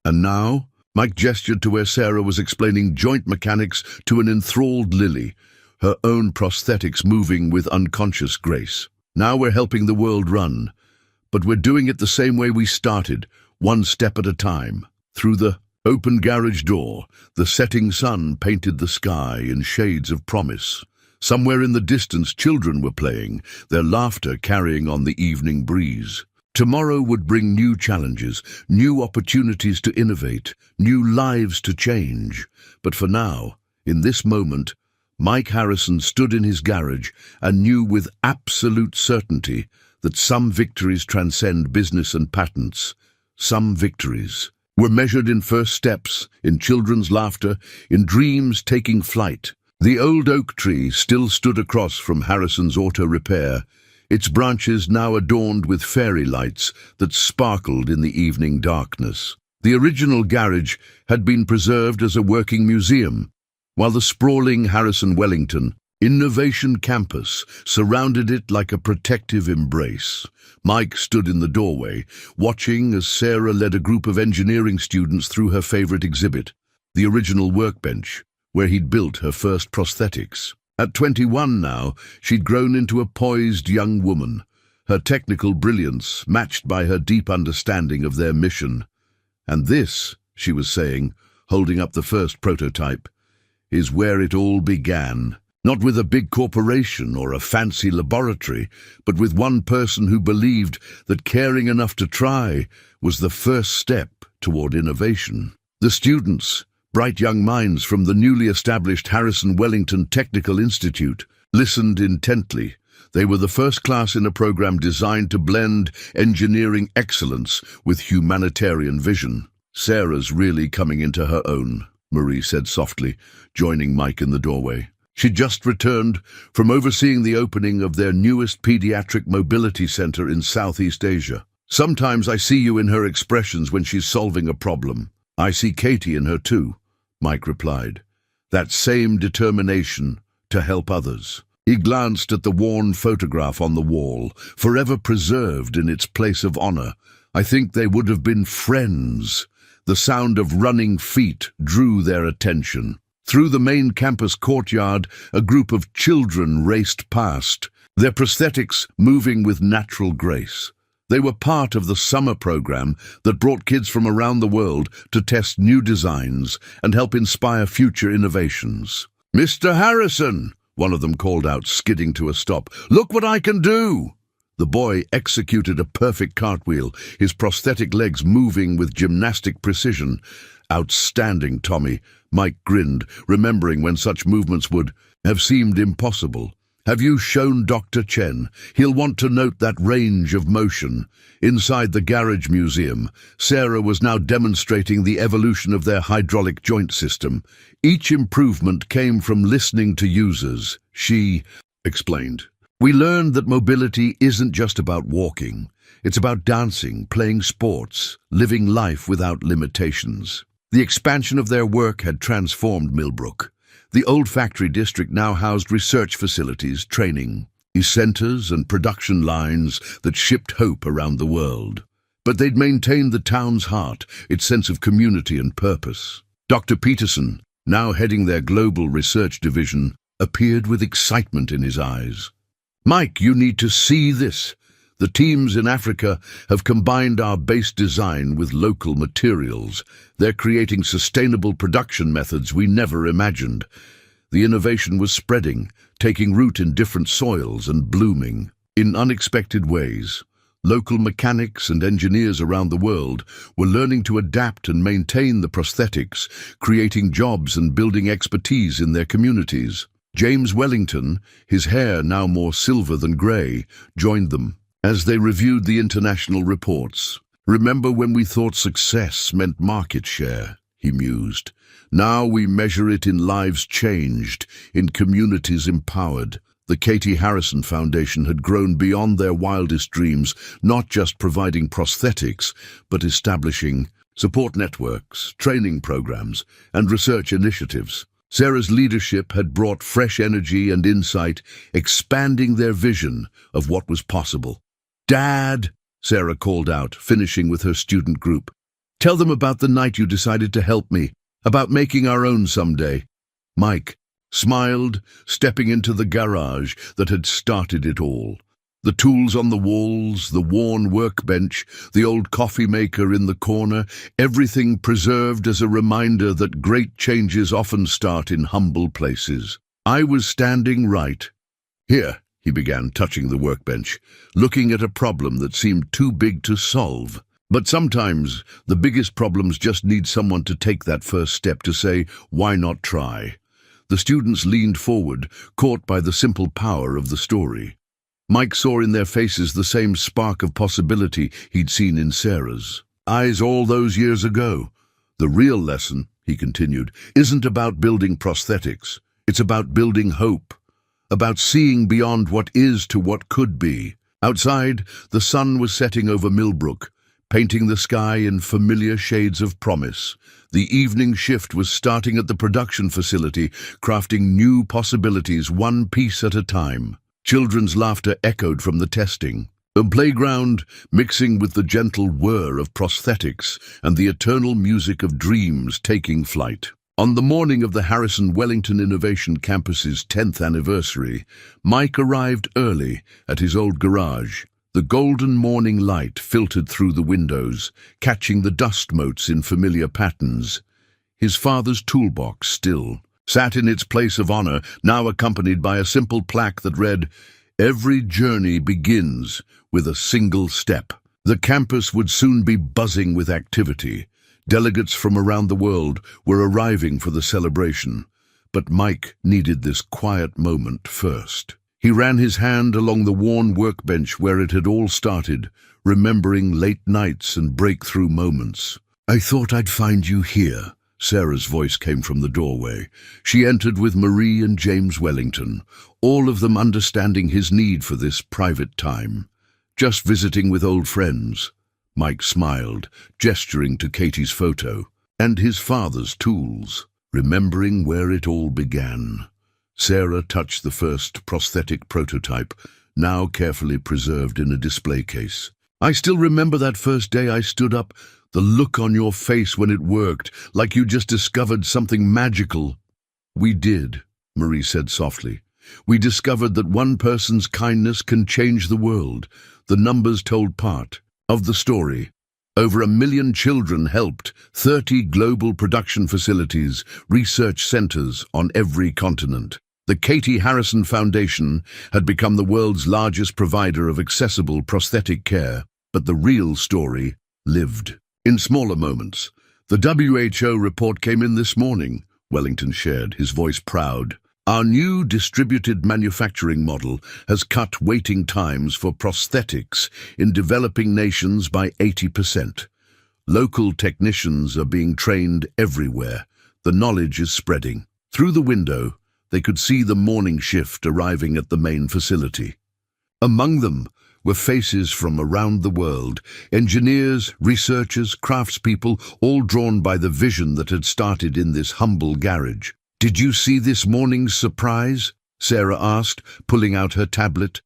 "And now?" Mike gestured to where Sarah was explaining joint mechanics to an enthralled Lily, her own prosthetics moving with unconscious grace. "Now we're helping the world run. But we're doing it the same way we started, one step at a time." Through the open garage door, the setting sun painted the sky in shades of promise. Somewhere in the distance, children were playing, their laughter carrying on the evening breeze. Tomorrow would bring new challenges, new opportunities to innovate, new lives to change. But for now, in this moment, Mike Harrison stood in his garage and knew with absolute certainty that some victories transcend business and patents. Some victories were measured in first steps, in children's laughter, in dreams taking flight. The old oak tree still stood across from Harrison's auto repair, its branches now adorned with fairy lights that sparkled in the evening darkness. The original garage had been preserved as a working museum, while the sprawling Harrison Wellington Innovation Campus surrounded it like a protective embrace. Mike stood in the doorway, watching as Sarah led a group of engineering students through her favorite exhibit, the original workbench, where he'd built her first prosthetics. At 21 now, she'd grown into a poised young woman, her technical brilliance matched by her deep understanding of their mission. "And this," she was saying, holding up the first prototype, "is where it all began. Not with a big corporation or a fancy laboratory, but with one person who believed that caring enough to try was the first step toward innovation." The students, bright young minds from the newly established Harrison Wellington Technical Institute, listened intently. They were the first class in a program designed to blend engineering excellence with humanitarian vision. "Sarah's really coming into her own," Marie said softly, joining Mike in the doorway. She'd just returned from overseeing the opening of their newest pediatric mobility center in Southeast Asia. "Sometimes I see you in her expressions when she's solving a problem." "I see Katie in her too," Mike replied. "That same determination to help others." He glanced at the worn photograph on the wall, forever preserved in its place of honor. "I think they would have been friends." The sound of running feet drew their attention. Through the main campus courtyard, a group of children raced past, their prosthetics moving with natural grace. They were part of the summer program that brought kids from around the world to test new designs and help inspire future innovations. "Mr. Harrison," one of them called out, skidding to a stop, "look what I can do!" The boy executed a perfect cartwheel, his prosthetic legs moving with gymnastic precision. "Outstanding, Tommy," Mike grinned, remembering when such movements would have seemed impossible. "Have you shown Dr. Chen? He'll want to note that range of motion." Inside the garage museum, Sarah was now demonstrating the evolution of their hydraulic joint system. Each improvement came from listening to users. She explained, "We learned that mobility isn't just about walking. It's about dancing, playing sports, living life without limitations." The expansion of their work had transformed Millbrook. The old factory district now housed research facilities, training centers, and production lines that shipped hope around the world. But they'd maintained the town's heart, its sense of community and purpose. Dr. Peterson, now heading their global research division, appeared with excitement in his eyes. "Mike, you need to see this. The teams in Africa have combined our base design with local materials. They're creating sustainable production methods we never imagined. The innovation was spreading, taking root in different soils and blooming in unexpected ways. Local mechanics and engineers around the world were learning to adapt and maintain the prosthetics, creating jobs and building expertise in their communities. James Wellington, his hair now more silver than grey, joined them as they reviewed the international reports. "Remember when we thought success meant market share?" he mused. "Now we measure it in lives changed, in communities empowered." The Katie Harrison Foundation had grown beyond their wildest dreams, not just providing prosthetics, but establishing support networks, training programs, and research initiatives. Sarah's leadership had brought fresh energy and insight, expanding their vision of what was possible. "Dad," Sarah called out, finishing with her student group, "tell them about the night you decided to help me, about making our own someday." Mike smiled, stepping into the garage that had started it all. The tools on the walls, the worn workbench, the old coffee maker in the corner, everything preserved as a reminder that great changes often start in humble places. I was standing right here, he began, touching the workbench, looking at a problem that seemed too big to solve. But sometimes the biggest problems just need someone to take that first step, to say, "Why not try?" The students leaned forward, caught by the simple power of the story. Mike saw in their faces the same spark of possibility he'd seen in Sarah's eyes all those years ago. "The real lesson," he continued, "isn't about building prosthetics. It's about building hope, about seeing beyond what is to what could be." Outside, the sun was setting over Millbrook, painting the sky in familiar shades of promise. The evening shift was starting at the production facility, crafting new possibilities one piece at a time. Children's laughter echoed from the testing. The playground, mixing with the gentle whir of prosthetics and the eternal music of dreams taking flight. On the morning of the Harrison Wellington Innovation Campus's 10th anniversary, Mike arrived early at his old garage. The golden morning light filtered through the windows, catching the dust motes in familiar patterns. His father's toolbox still sat in its place of honor, now accompanied by a simple plaque that read, "Every journey begins with a single step." The campus would soon be buzzing with activity. Delegates from around the world were arriving for the celebration. But Mike needed this quiet moment first. He ran his hand along the worn workbench where it had all started, remembering late nights and breakthrough moments. "I thought I'd find you here." Sarah's voice came from the doorway. She entered with Marie and James Wellington, all of them understanding his need for this private time. "Just visiting with old friends." Mike smiled, gesturing to Katie's photo, and his father's tools, remembering where it all began. Sarah touched the first prosthetic prototype, now carefully preserved in a display case. "I still remember that first day I stood up, the look on your face when it worked, like you just discovered something magical." "We did," Marie said softly. "We discovered that one person's kindness can change the world." The numbers told part of the story. Over 1 million children helped, 30 global production facilities, research centers on every continent. The Katie Harrison Foundation had become the world's largest provider of accessible prosthetic care, but the real story lived in smaller moments. "The WHO report came in this morning," Wellington shared, his voice proud. "Our new distributed manufacturing model has cut waiting times for prosthetics in developing nations by 80%. Local technicians are being trained everywhere. The knowledge is spreading." Through the window, they could see the morning shift arriving at the main facility. Among them were faces from around the world, engineers, researchers, craftspeople, all drawn by the vision that had started in this humble garage. "Did you see this morning's surprise?" Sarah asked, pulling out her tablet.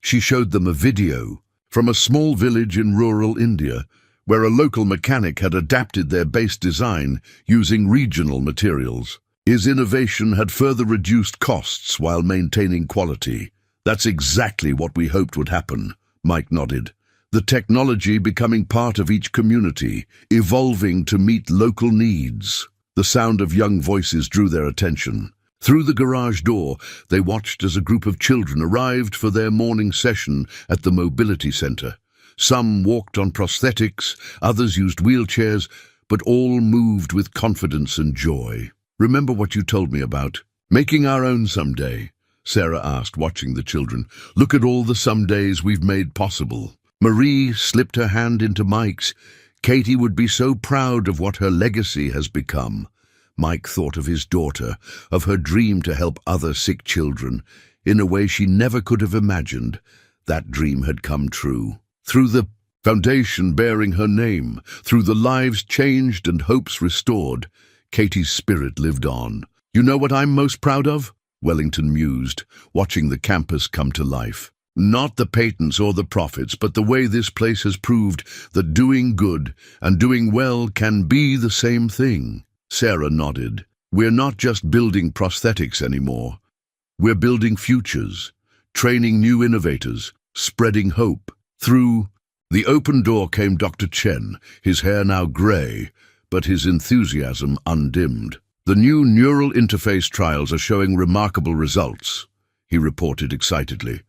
She showed them a video from a small village in rural India, where a local mechanic had adapted their base design using regional materials. His innovation had further reduced costs while maintaining quality. "That's exactly what we hoped would happen," Mike nodded. "The technology becoming part of each community, evolving to meet local needs." The sound of young voices drew their attention. Through the garage door, they watched as a group of children arrived for their morning session at the mobility center. Some walked on prosthetics, others used wheelchairs, but all moved with confidence and joy. "Remember what you told me about making our own someday?" Sarah asked, watching the children. "Look at all the somedays we've made possible." Marie slipped her hand into Mike's. "Katie would be so proud of what her legacy has become." Mike thought of his daughter, of her dream to help other sick children, in a way she never could have imagined. That dream had come true. Through the foundation bearing her name, through the lives changed and hopes restored, Katie's spirit lived on. "You know what I'm most proud of?" Wellington mused, watching the campus come to life. "Not the patents or the profits, but the way this place has proved that doing good and doing well can be the same thing." Sarah nodded. "We're not just building prosthetics anymore. We're building futures, training new innovators, spreading hope." Through the open door came Dr. Chen, his hair now grey, but his enthusiasm undimmed. "The new neural interface trials are showing remarkable results," he reported excitedly.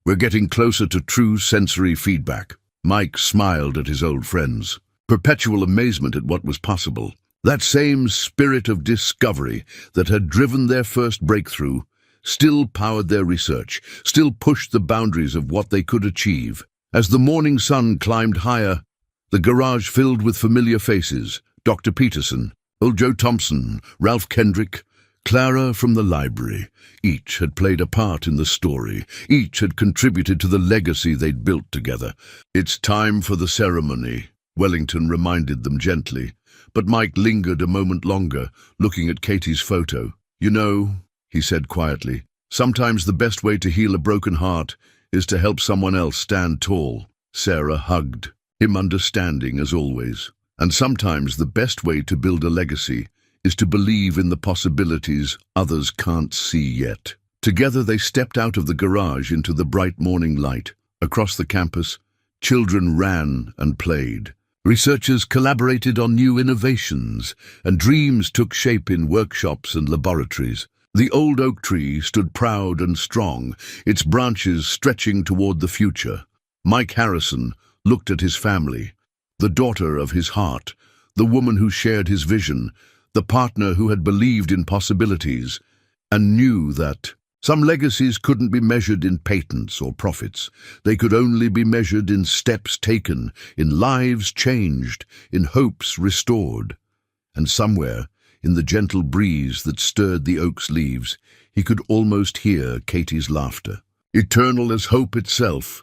"We're getting closer to true sensory feedback." Mike smiled at his old friends. Perpetual amazement at what was possible. That same spirit of discovery that had driven their first breakthrough still powered their research, still pushed the boundaries of what they could achieve. As the morning sun climbed higher, the garage filled with familiar faces: Dr. Peterson, Old Joe Thompson, Ralph Kendrick, Clara from the library. Each had played a part in the story. Each had contributed to the legacy they'd built together. "It's time for the ceremony," Wellington reminded them gently. But Mike lingered a moment longer, looking at Katie's photo. "You know," he said quietly, "sometimes the best way to heal a broken heart is to help someone else stand tall." Sarah hugged him, understanding as always. "And sometimes the best way to build a legacy is to believe in the possibilities others can't see yet." Together they stepped out of the garage into the bright morning light. Across the campus, children ran and played. Researchers collaborated on new innovations, and dreams took shape in workshops and laboratories. The old oak tree stood proud and strong, its branches stretching toward the future. Mike Harrison looked at his family, the daughter of his heart, the woman who shared his vision, the partner who had believed in possibilities, and knew that some legacies couldn't be measured in patents or profits. They could only be measured in steps taken, in lives changed, in hopes restored. And somewhere, in the gentle breeze that stirred the oak's leaves, he could almost hear Katie's laughter. "Eternal as hope itself,"